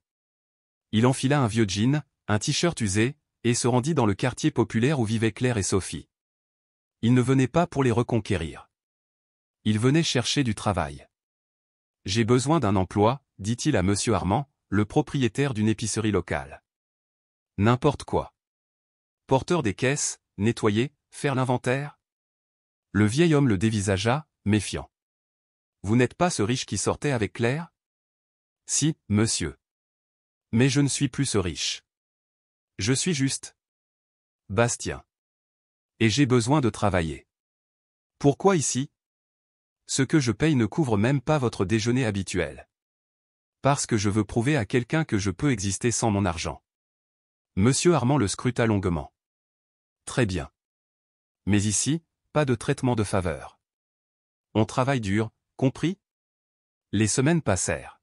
Il enfila un vieux jean, un t-shirt usé, et se rendit dans le quartier populaire où vivaient Claire et Sophie. Il ne venait pas pour les reconquérir. Il venait chercher du travail. « J'ai besoin d'un emploi, » dit-il à Monsieur Armand, le propriétaire d'une épicerie locale. « N'importe quoi. Porteur des caisses, nettoyer, faire l'inventaire ?» Le vieil homme le dévisagea, méfiant. « Vous n'êtes pas ce riche qui sortait avec Claire? »« Si, monsieur. Mais je ne suis plus ce riche. Je suis juste Bastien. Et j'ai besoin de travailler. »« Pourquoi ici? » ?»« Ce que je paye ne couvre même pas votre déjeuner habituel. Parce que je veux prouver à quelqu'un que je peux exister sans mon argent. » Monsieur Armand le scruta longuement. « Très bien. Mais ici, pas de traitement de faveur. On travaille dur, compris? » Les semaines passèrent.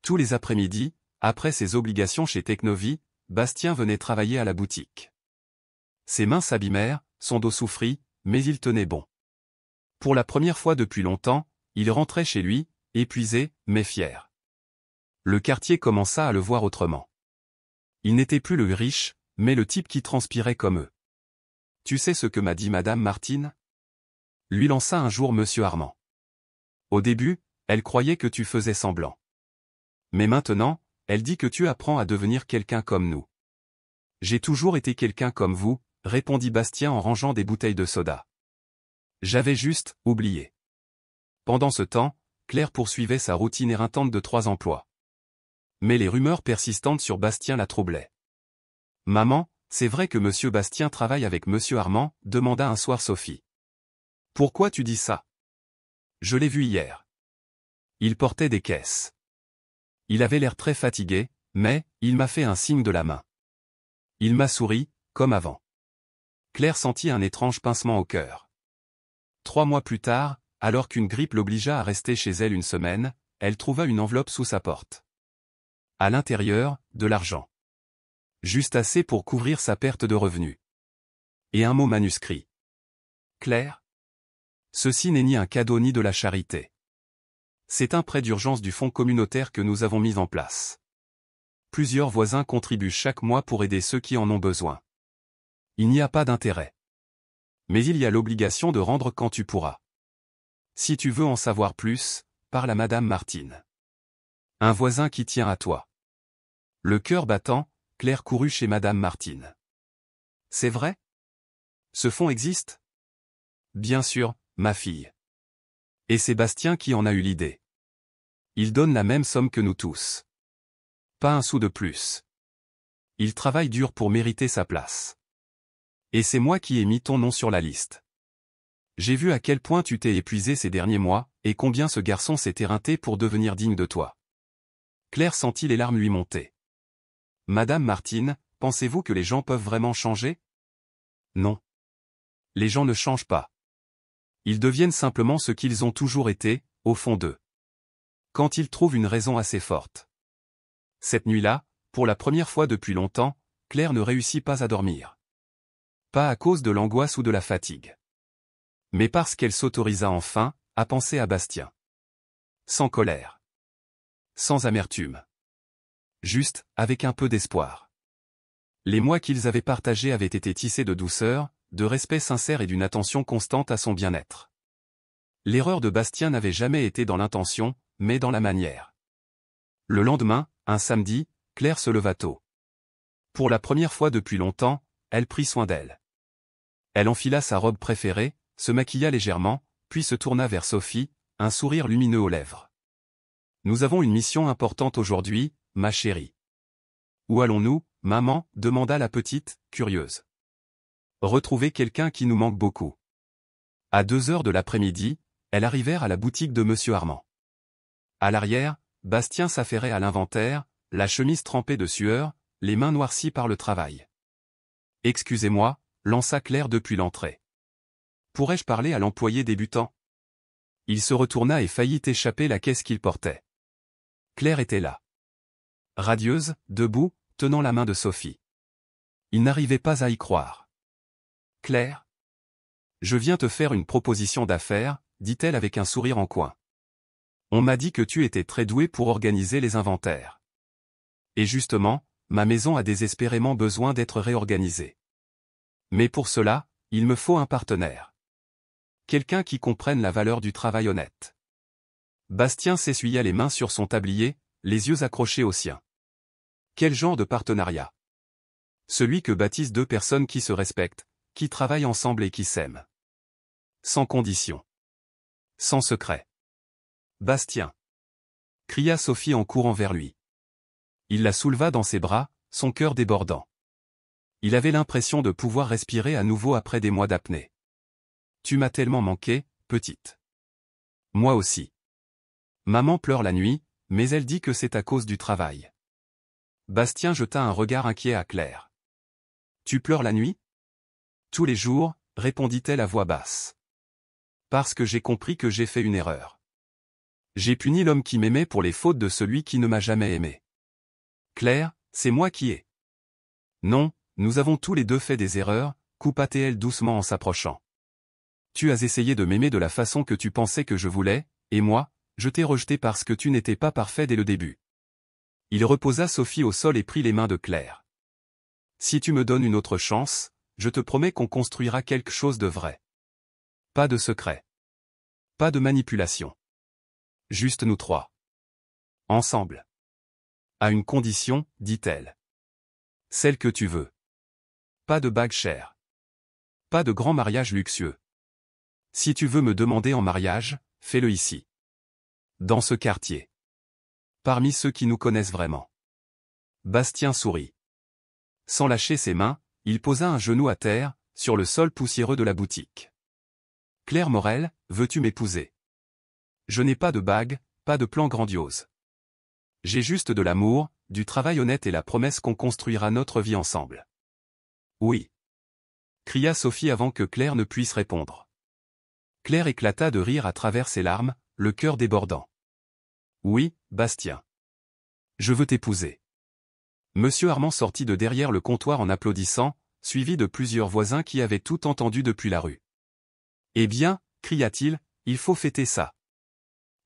Tous les après-midi, après ses obligations chez Technovie, Bastien venait travailler à la boutique. Ses mains s'abîmèrent, son dos souffrit, mais il tenait bon. Pour la première fois depuis longtemps, il rentrait chez lui, épuisé, mais fier. Le quartier commença à le voir autrement. Il n'était plus le riche, mais le type qui transpirait comme eux. « Tu sais ce que m'a dit Madame Martine ?» lui lança un jour Monsieur Armand. « Au début, elle croyait que tu faisais semblant. Mais maintenant, elle dit que tu apprends à devenir quelqu'un comme nous. »« J'ai toujours été quelqu'un comme vous, » répondit Bastien en rangeant des bouteilles de soda. « J'avais juste oublié. » Pendant ce temps, Claire poursuivait sa routine éreintante de 3 emplois. Mais les rumeurs persistantes sur Bastien la troublaient. « Maman, c'est vrai que Monsieur Bastien travaille avec Monsieur Armand ?» demanda un soir Sophie. « Pourquoi tu dis ça? »« Je l'ai vu hier. Il portait des caisses. Il avait l'air très fatigué, mais, il m'a fait un signe de la main. Il m'a souri, comme avant. » Claire sentit un étrange pincement au cœur. 3 mois plus tard, alors qu'une grippe l'obligea à rester chez elle une semaine, elle trouva une enveloppe sous sa porte. À l'intérieur, de l'argent. Juste assez pour couvrir sa perte de revenus. Et un mot manuscrit. « Claire ? Ceci n'est ni un cadeau ni de la charité. C'est un prêt d'urgence du fonds communautaire que nous avons mis en place. Plusieurs voisins contribuent chaque mois pour aider ceux qui en ont besoin. Il n'y a pas d'intérêt. Mais il y a l'obligation de rendre quand tu pourras. Si tu veux en savoir plus, parle à Madame Martine. Un voisin qui tient à toi. » Le cœur battant, Claire courut chez Madame Martine. « C'est vrai? Ce fonds existe? » »« Bien sûr, ma fille. Et c'est Bastien qui en a eu l'idée. Il donne la même somme que nous tous. Pas un sou de plus. Il travaille dur pour mériter sa place. Et c'est moi qui ai mis ton nom sur la liste. J'ai vu à quel point tu t'es épuisé ces derniers mois, et combien ce garçon s'est éreinté pour devenir digne de toi. » Claire sentit les larmes lui monter. « Madame Martine, pensez-vous que les gens peuvent vraiment changer? » ?»« Non. Les gens ne changent pas. Ils deviennent simplement ce qu'ils ont toujours été, au fond d'eux. Quand ils trouvent une raison assez forte. » Cette nuit-là, pour la première fois depuis longtemps, Claire ne réussit pas à dormir. Pas à cause de l'angoisse ou de la fatigue. Mais parce qu'elle s'autorisa enfin, à penser à Bastien. Sans colère. Sans amertume. Juste, avec un peu d'espoir. Les mois qu'ils avaient partagés avaient été tissés de douceur, de respect sincère et d'une attention constante à son bien-être. L'erreur de Bastien n'avait jamais été dans l'intention, mais dans la manière. Le lendemain, un samedi, Claire se leva tôt. Pour la première fois depuis longtemps, elle prit soin d'elle. Elle enfila sa robe préférée, se maquilla légèrement, puis se tourna vers Sophie, un sourire lumineux aux lèvres. Nous avons une mission importante aujourd'hui, ma chérie. Où allons-nous, maman, demanda la petite, curieuse. Retrouver quelqu'un qui nous manque beaucoup. À 2 heures de l'après-midi, elles arrivèrent à la boutique de Monsieur Armand. À l'arrière, Bastien s'affairait à l'inventaire, la chemise trempée de sueur, les mains noircies par le travail. « Excusez-moi » lança Claire depuis l'entrée. « Pourrais-je parler à l'employé débutant ?» Il se retourna et faillit échapper la caisse qu'il portait. Claire était là. Radieuse, debout, tenant la main de Sophie. Il n'arrivait pas à y croire. « Claire ? Je viens te faire une proposition d'affaires, dit-elle avec un sourire en coin. On m'a dit que tu étais très douée pour organiser les inventaires. Et justement, ma maison a désespérément besoin d'être réorganisée. Mais pour cela, il me faut un partenaire. Quelqu'un qui comprenne la valeur du travail honnête. » Bastien s'essuya les mains sur son tablier, les yeux accrochés aux siens. Quel genre de partenariat? Celui que baptisent deux personnes qui se respectent, qui travaillent ensemble et qui s'aiment. Sans condition. Sans secret. Bastien. Cria Sophie en courant vers lui. Il la souleva dans ses bras, son cœur débordant. Il avait l'impression de pouvoir respirer à nouveau après des mois d'apnée. Tu m'as tellement manqué, petite. Moi aussi. Maman pleure la nuit, mais elle dit que c'est à cause du travail. Bastien jeta un regard inquiet à Claire. Tu pleures la nuit? Tous les jours, répondit-elle à voix basse. Parce que j'ai compris que j'ai fait une erreur. J'ai puni l'homme qui m'aimait pour les fautes de celui qui ne m'a jamais aimé. Claire, c'est moi qui ai. Non, nous avons tous les deux fait des erreurs, coupa-t-elle doucement en s'approchant. Tu as essayé de m'aimer de la façon que tu pensais que je voulais, et moi, je t'ai rejeté parce que tu n'étais pas parfait dès le début. Il reposa Sophie au sol et prit les mains de Claire. Si tu me donnes une autre chance, je te promets qu'on construira quelque chose de vrai. Pas de secret. Pas de manipulation. Juste nous trois. Ensemble. À une condition, dit-elle. Celle que tu veux. Pas de bague chère. Pas de grand mariage luxueux. Si tu veux me demander en mariage, fais-le ici. Dans ce quartier. Parmi ceux qui nous connaissent vraiment. Bastien sourit. Sans lâcher ses mains, il posa un genou à terre, sur le sol poussiéreux de la boutique. Claire Morel, veux-tu m'épouser? Je n'ai pas de bague, pas de plan grandiose. J'ai juste de l'amour, du travail honnête et la promesse qu'on construira notre vie ensemble. Oui. Cria Sophie avant que Claire ne puisse répondre. Claire éclata de rire à travers ses larmes, le cœur débordant. Oui, Bastien. Je veux t'épouser. Monsieur Armand sortit de derrière le comptoir en applaudissant, suivi de plusieurs voisins qui avaient tout entendu depuis la rue. Eh bien, cria-t-il, il faut fêter ça.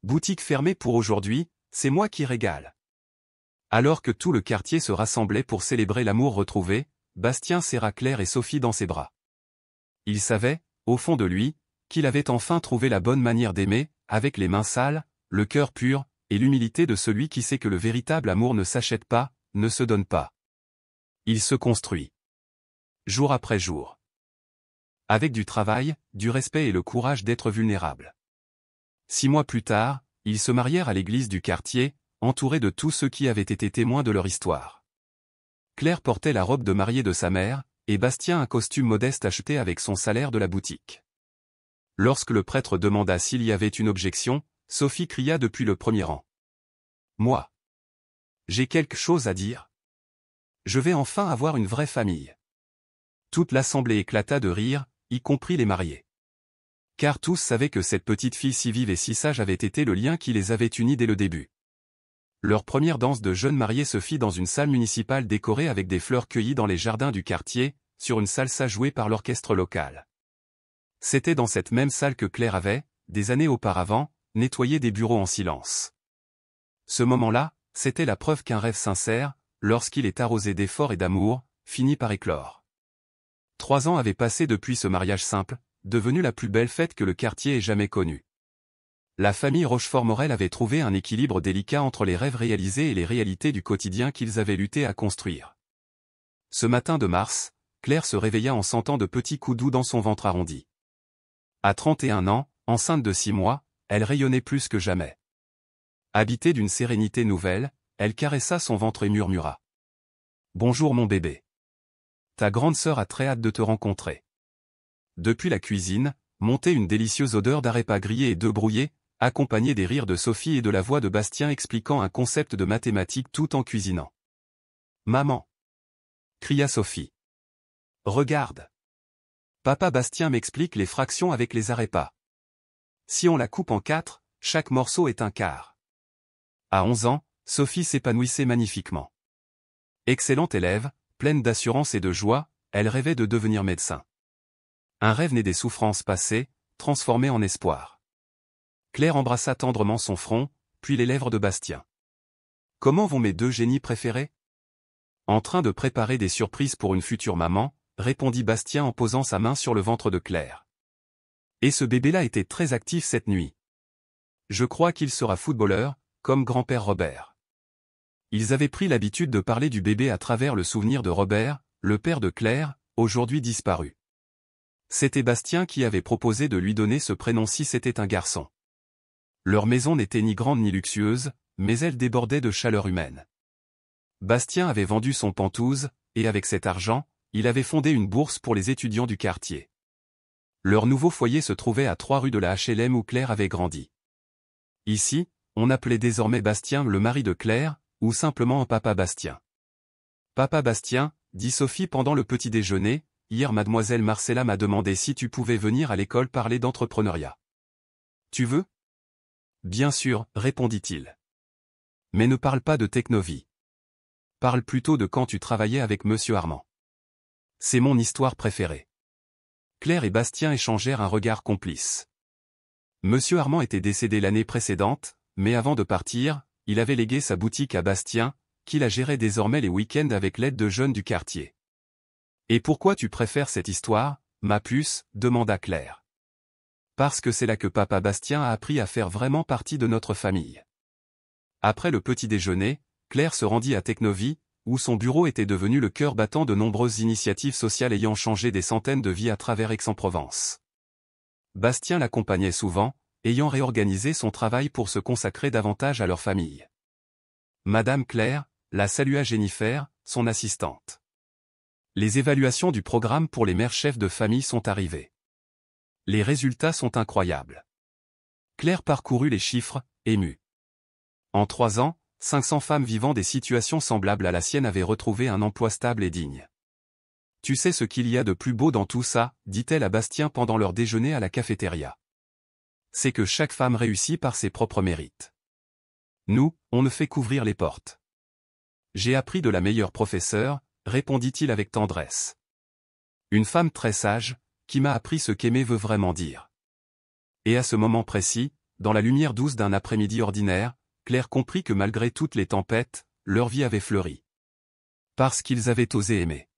Boutique fermée pour aujourd'hui, c'est moi qui régale. Alors que tout le quartier se rassemblait pour célébrer l'amour retrouvé, Bastien serra Claire et Sophie dans ses bras. Il savait, au fond de lui, qu'il avait enfin trouvé la bonne manière d'aimer, avec les mains sales, le cœur pur, et l'humilité de celui qui sait que le véritable amour ne s'achète pas, ne se donne pas. Il se construit. Jour après jour. Avec du travail, du respect et le courage d'être vulnérable. 6 mois plus tard, ils se marièrent à l'église du quartier, entourés de tous ceux qui avaient été témoins de leur histoire. Claire portait la robe de mariée de sa mère, et Bastien un costume modeste acheté avec son salaire de la boutique. Lorsque le prêtre demanda s'il y avait une objection, Sophie cria depuis le premier rang. « Moi. J'ai quelque chose à dire. Je vais enfin avoir une vraie famille. » Toute l'assemblée éclata de rire, y compris les mariés. Car tous savaient que cette petite fille si vive et si sage avait été le lien qui les avait unis dès le début. Leur première danse de jeunes mariés se fit dans une salle municipale décorée avec des fleurs cueillies dans les jardins du quartier, sur une salsa jouée par l'orchestre local. C'était dans cette même salle que Claire avait, des années auparavant, nettoyé des bureaux en silence. Ce moment-là, c'était la preuve qu'un rêve sincère, lorsqu'il est arrosé d'efforts et d'amour, finit par éclore. 3 ans avaient passé depuis ce mariage simple, devenu la plus belle fête que le quartier ait jamais connue. La famille Rochefort-Morel avait trouvé un équilibre délicat entre les rêves réalisés et les réalités du quotidien qu'ils avaient lutté à construire. Ce matin de mars, Claire se réveilla en sentant de petits coups doux dans son ventre arrondi. À 31 ans, enceinte de 6 mois, elle rayonnait plus que jamais. Habitée d'une sérénité nouvelle, elle caressa son ventre et murmura. « Bonjour mon bébé. Ta grande sœur a très hâte de te rencontrer. » Depuis la cuisine, montait une délicieuse odeur d'arepas grillés et d'œufs brouillés, accompagnée des rires de Sophie et de la voix de Bastien expliquant un concept de mathématiques tout en cuisinant. « Maman !» cria Sophie. « Regarde. Papa Bastien m'explique les fractions avec les arepas. Si on la coupe en 4, chaque morceau est un quart. » À 11 ans, Sophie s'épanouissait magnifiquement. Excellente élève, pleine d'assurance et de joie, elle rêvait de devenir médecin. Un rêve né des souffrances passées, transformé en espoir. Claire embrassa tendrement son front, puis les lèvres de Bastien. « Comment vont mes 2 génies préférés ? » En train de préparer des surprises pour une future maman, répondit Bastien en posant sa main sur le ventre de Claire. Et ce bébé-là était très actif cette nuit. Je crois qu'il sera footballeur, comme grand-père Robert. Ils avaient pris l'habitude de parler du bébé à travers le souvenir de Robert, le père de Claire, aujourd'hui disparu. C'était Bastien qui avait proposé de lui donner ce prénom si c'était un garçon. Leur maison n'était ni grande ni luxueuse, mais elle débordait de chaleur humaine. Bastien avait vendu son Penthouse, et avec cet argent, il avait fondé une bourse pour les étudiants du quartier. Leur nouveau foyer se trouvait à 3 rue de la HLM où Claire avait grandi. Ici, on appelait désormais Bastien le mari de Claire, ou simplement Papa Bastien. « Papa Bastien, » dit Sophie pendant le petit déjeuner, « hier mademoiselle Marcella m'a demandé si tu pouvais venir à l'école parler d'entrepreneuriat. »« Tu veux ?»« Bien sûr, » répondit-il. « Mais ne parle pas de Technovie. Parle plutôt de quand tu travaillais avec Monsieur Armand. C'est mon histoire préférée. » Claire et Bastien échangèrent un regard complice. Monsieur Armand était décédé l'année précédente, mais avant de partir, il avait légué sa boutique à Bastien, qui la gérait désormais les week-ends avec l'aide de jeunes du quartier. « Et pourquoi tu préfères cette histoire, ma puce ?» demanda Claire. « Parce que c'est là que Papa Bastien a appris à faire vraiment partie de notre famille. » Après le petit déjeuner, Claire se rendit à Technovie, où son bureau était devenu le cœur battant de nombreuses initiatives sociales ayant changé des centaines de vies à travers Aix-en-Provence. Bastien l'accompagnait souvent, ayant réorganisé son travail pour se consacrer davantage à leur famille. Madame Claire la salua Jennifer, son assistante. Les évaluations du programme pour les mères chefs de famille sont arrivées. Les résultats sont incroyables. Claire parcourut les chiffres, émue. En 3 ans, 500 femmes vivant des situations semblables à la sienne avaient retrouvé un emploi stable et digne. « Tu sais ce qu'il y a de plus beau dans tout ça ?» dit-elle à Bastien pendant leur déjeuner à la cafétéria. « C'est que chaque femme réussit par ses propres mérites. Nous, on ne fait qu'ouvrir les portes. » « J'ai appris de la meilleure professeure » répondit-il avec tendresse. « Une femme très sage, qui m'a appris ce qu'aimer veut vraiment dire. » Et à ce moment précis, dans la lumière douce d'un après-midi ordinaire, Claire comprit que malgré toutes les tempêtes, leur vie avait fleuri. Parce qu'ils avaient osé aimer.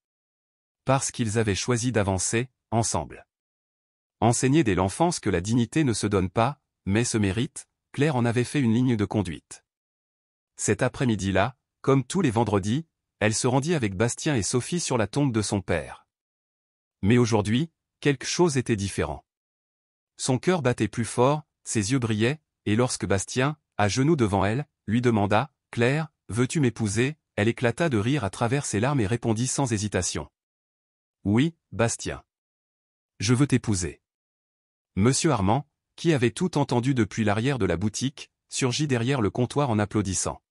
Parce qu'ils avaient choisi d'avancer, ensemble. Enseigner dès l'enfance que la dignité ne se donne pas, mais se mérite, Claire en avait fait une ligne de conduite. Cet après-midi-là, comme tous les vendredis, elle se rendit avec Bastien et Sophie sur la tombe de son père. Mais aujourd'hui, quelque chose était différent. Son cœur battait plus fort, ses yeux brillaient, et lorsque Bastien, à genoux devant elle, lui demanda « Claire, veux-tu m'épouser ?» elle éclata de rire à travers ses larmes et répondit sans hésitation. « Oui, Bastien. Je veux t'épouser. » Monsieur Armand, qui avait tout entendu depuis l'arrière de la boutique, surgit derrière le comptoir en applaudissant.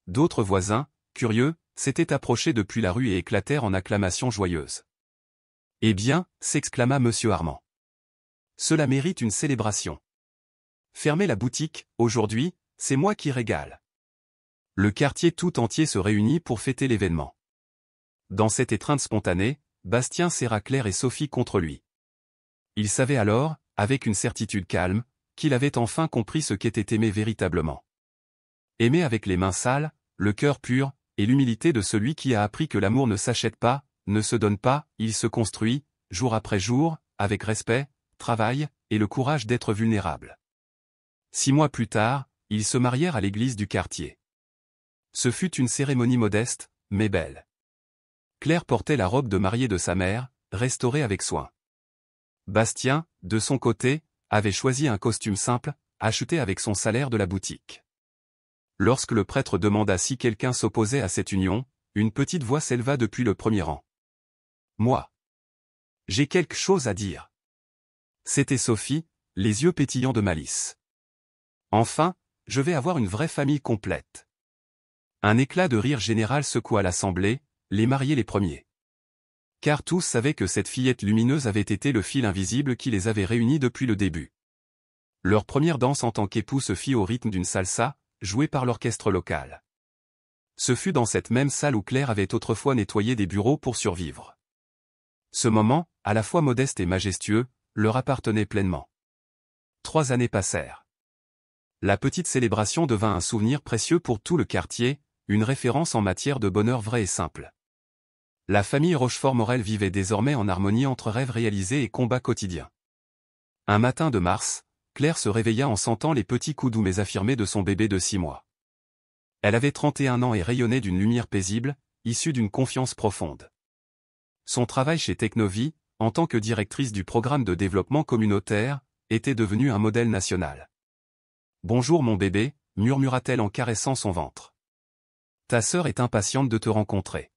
D'autres voisins, curieux, s'étaient approchés depuis la rue et éclatèrent en acclamations joyeuses. « Eh bien » s'exclama Monsieur Armand. « Cela mérite une célébration. Fermez la boutique, aujourd'hui, c'est moi qui régale. » Le quartier tout entier se réunit pour fêter l'événement. Dans cette étreinte spontanée, Bastien serra Claire et Sophie contre lui. Il savait alors, avec une certitude calme, qu'il avait enfin compris ce qu'était aimer véritablement. Aimer avec les mains sales, le cœur pur, et l'humilité de celui qui a appris que l'amour ne s'achète pas, ne se donne pas, il se construit, jour après jour, avec respect, travail, et le courage d'être vulnérable. 6 mois plus tard, ils se marièrent à l'église du quartier. Ce fut une cérémonie modeste, mais belle. Claire portait la robe de mariée de sa mère, restaurée avec soin. Bastien, de son côté, avait choisi un costume simple, acheté avec son salaire de la boutique. Lorsque le prêtre demanda si quelqu'un s'opposait à cette union, une petite voix s'éleva depuis le premier rang. « Moi. J'ai quelque chose à dire. » C'était Sophie, les yeux pétillants de malice. « Enfin, je vais avoir une vraie famille complète. » Un éclat de rire général secoua l'assemblée, les mariés les premiers. Car tous savaient que cette fillette lumineuse avait été le fil invisible qui les avait réunis depuis le début. Leur première danse en tant qu'époux se fit au rythme d'une salsa, jouée par l'orchestre local. Ce fut dans cette même salle où Claire avait autrefois nettoyé des bureaux pour survivre. Ce moment, à la fois modeste et majestueux, leur appartenait pleinement. 3 années passèrent. La petite célébration devint un souvenir précieux pour tout le quartier, une référence en matière de bonheur vrai et simple. La famille Rochefort-Morel vivait désormais en harmonie entre rêves réalisés et combats quotidiens. Un matin de mars, Claire se réveilla en sentant les petits coups doux mais affirmés de son bébé de 6 mois. Elle avait 31 ans et rayonnait d'une lumière paisible, issue d'une confiance profonde. Son travail chez Technovie, en tant que directrice du programme de développement communautaire, était devenu un modèle national. « Bonjour mon bébé », murmura-t-elle en caressant son ventre. « Ta sœur est impatiente de te rencontrer. »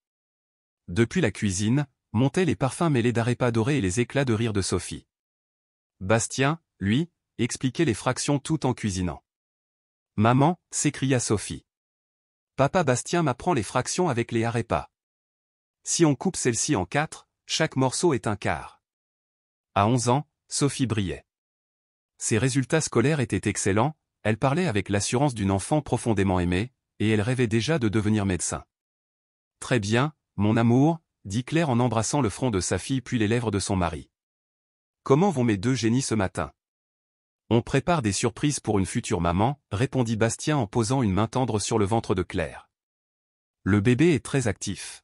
Depuis la cuisine, montaient les parfums mêlés d'arepas dorés et les éclats de rire de Sophie. Bastien, lui, expliquait les fractions tout en cuisinant. « Maman », s'écria Sophie. « Papa Bastien m'apprend les fractions avec les arepas. Si on coupe celle-ci en 4, chaque morceau est un quart. » À 11 ans, Sophie brillait. Ses résultats scolaires étaient excellents, elle parlait avec l'assurance d'une enfant profondément aimée, et elle rêvait déjà de devenir médecin. « Très bien, mon amour », dit Claire en embrassant le front de sa fille puis les lèvres de son mari. « Comment vont mes 2 génies ce matin ? » « On prépare des surprises pour une future maman, » répondit Bastien en posant une main tendre sur le ventre de Claire. « Le bébé est très actif.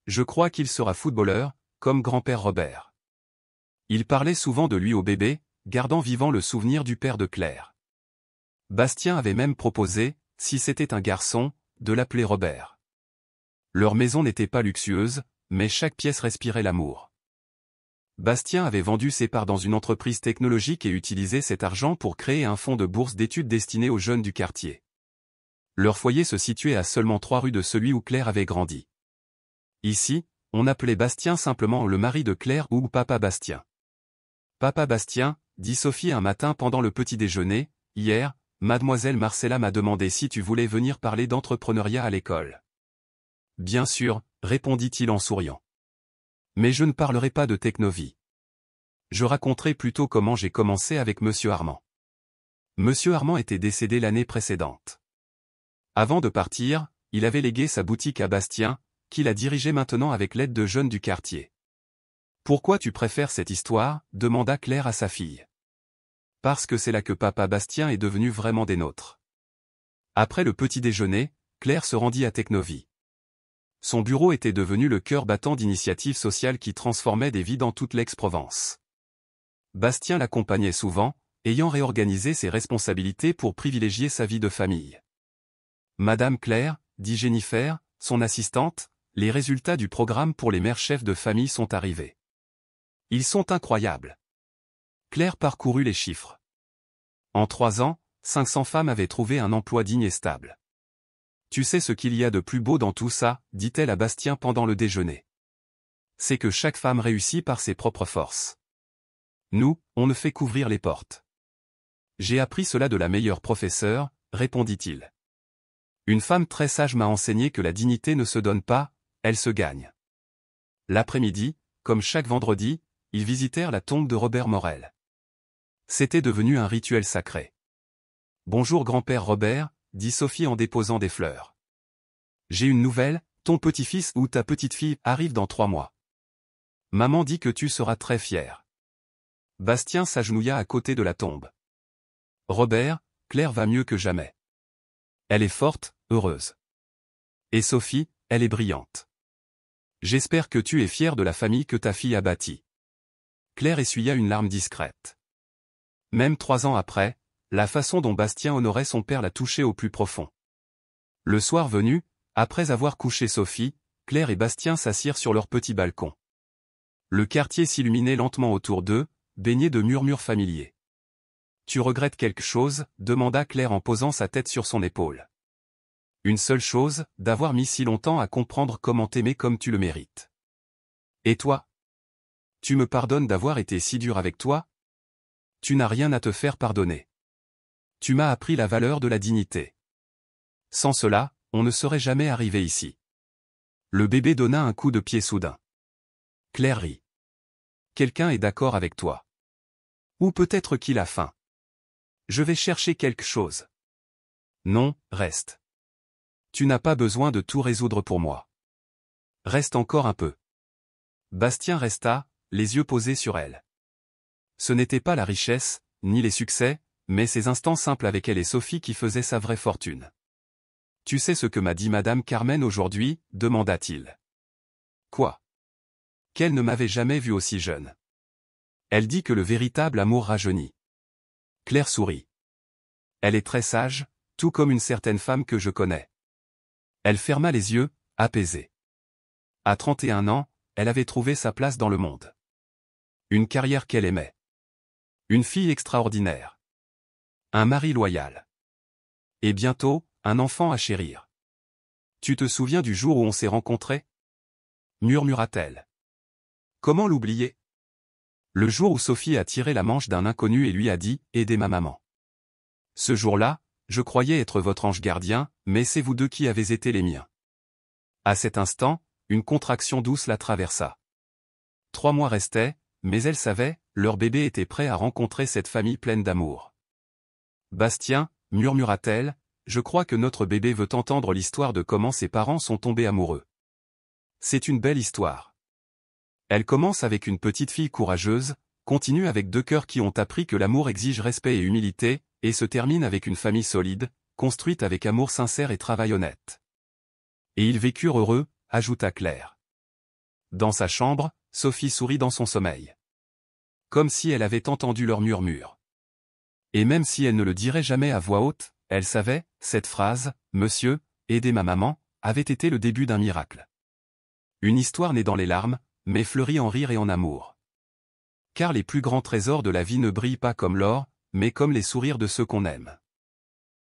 Je crois qu'il sera footballeur, comme grand-père Robert. » Il parlait souvent de lui au bébé, gardant vivant le souvenir du père de Claire. Bastien avait même proposé, si c'était un garçon, de l'appeler Robert. Leur maison n'était pas luxueuse, mais chaque pièce respirait l'amour. Bastien avait vendu ses parts dans une entreprise technologique et utilisé cet argent pour créer un fonds de bourse d'études destiné aux jeunes du quartier. Leur foyer se situait à seulement 3 rues de celui où Claire avait grandi. Ici, on appelait Bastien simplement le mari de Claire ou Papa Bastien. « Papa Bastien », dit Sophie un matin pendant le petit déjeuner, « hier, mademoiselle Marcella m'a demandé si tu voulais venir parler d'entrepreneuriat à l'école. »« Bien sûr », répondit-il en souriant. « Mais je ne parlerai pas de Technovie. Je raconterai plutôt comment j'ai commencé avec Monsieur Armand. » Monsieur Armand était décédé l'année précédente. Avant de partir, il avait légué sa boutique à Bastien, qui la dirigeait maintenant avec l'aide de jeunes du quartier. « Pourquoi tu préfères cette histoire ?» demanda Claire à sa fille. « Parce que c'est là que Papa Bastien est devenu vraiment des nôtres. » Après le petit déjeuner, Claire se rendit à Technovie. Son bureau était devenu le cœur battant d'initiatives sociales qui transformaient des vies dans toute l'Aix-Provence. Bastien l'accompagnait souvent, ayant réorganisé ses responsabilités pour privilégier sa vie de famille. « Madame Claire », dit Jennifer, son assistante, « les résultats du programme pour les mères chefs de famille sont arrivés. Ils sont incroyables. » Claire parcourut les chiffres. En 3 ans, 500 femmes avaient trouvé un emploi digne et stable. « Tu sais ce qu'il y a de plus beau dans tout ça ?» dit-elle à Bastien pendant le déjeuner. « C'est que chaque femme réussit par ses propres forces. Nous, on ne fait qu'ouvrir les portes. » « J'ai appris cela de la meilleure professeure », répondit-il. « Une femme très sage m'a enseigné que la dignité ne se donne pas, elle se gagne. » L'après-midi, comme chaque vendredi, ils visitèrent la tombe de Robert Morel. C'était devenu un rituel sacré. « Bonjour grand-père Robert », dit Sophie en déposant des fleurs. « J'ai une nouvelle, ton petit-fils ou ta petite-fille arrive dans 3 mois. Maman dit que tu seras très fier. » Bastien s'agenouilla à côté de la tombe. « Robert, Claire va mieux que jamais. Elle est forte, heureuse. Et Sophie, elle est brillante. J'espère que tu es fier de la famille que ta fille a bâtie. » Claire essuya une larme discrète. Même 3 ans après, la façon dont Bastien honorait son père la touchait au plus profond. Le soir venu, après avoir couché Sophie, Claire et Bastien s'assirent sur leur petit balcon. Le quartier s'illuminait lentement autour d'eux, baigné de murmures familiers. « Tu regrettes quelque chose ?» demanda Claire en posant sa tête sur son épaule. « Une seule chose, d'avoir mis si longtemps à comprendre comment t'aimer comme tu le mérites. Et toi? Tu me pardonnes d'avoir été si dur avec toi? Tu n'as rien à te faire pardonner. Tu m'as appris la valeur de la dignité. Sans cela, on ne serait jamais arrivé ici. » Le bébé donna un coup de pied soudain. Claire rit. Quelqu'un est d'accord avec toi. Ou peut-être qu'il a faim. Je vais chercher quelque chose. Non, reste. Tu n'as pas besoin de tout résoudre pour moi. Reste encore un peu. Bastien resta, les yeux posés sur elle. Ce n'était pas la richesse, ni les succès, mais ces instants simples avec elle et Sophie qui faisaient sa vraie fortune. « Tu sais ce que m'a dit Madame Carmen aujourd'hui » demanda-t-il. « Quoi ? Qu'elle ne m'avait jamais vu aussi jeune. Elle dit que le véritable amour rajeunit. » Claire sourit. Elle est très sage, tout comme une certaine femme que je connais. Elle ferma les yeux, apaisée. À 31 ans, elle avait trouvé sa place dans le monde. Une carrière qu'elle aimait. Une fille extraordinaire. Un mari loyal. Et bientôt, un enfant à chérir. « Tu te souviens du jour où on s'est rencontrés » murmura-t-elle. Comment l'oublier? Le jour où Sophie a tiré la manche d'un inconnu et lui a dit « Aidez ma maman ». Ce jour-là, je croyais être votre ange gardien, mais c'est vous deux qui avez été les miens. À cet instant, une contraction douce la traversa. 3 mois restaient, mais elle savait, leur bébé était prêt à rencontrer cette famille pleine d'amour. Bastien, murmura-t-elle, je crois que notre bébé veut entendre l'histoire de comment ses parents sont tombés amoureux. C'est une belle histoire. Elle commence avec une petite fille courageuse, continue avec 2 cœurs qui ont appris que l'amour exige respect et humilité, et se termine avec une famille solide, construite avec amour sincère et travail honnête. Et ils vécurent heureux, ajouta Claire. Dans sa chambre, Sophie sourit dans son sommeil. Comme si elle avait entendu leur murmure. Et même si elle ne le dirait jamais à voix haute, elle savait, cette phrase, « Monsieur, aidez ma maman », avait été le début d'un miracle. Une histoire née dans les larmes, mais fleurie en rire et en amour. Car les plus grands trésors de la vie ne brillent pas comme l'or, mais comme les sourires de ceux qu'on aime.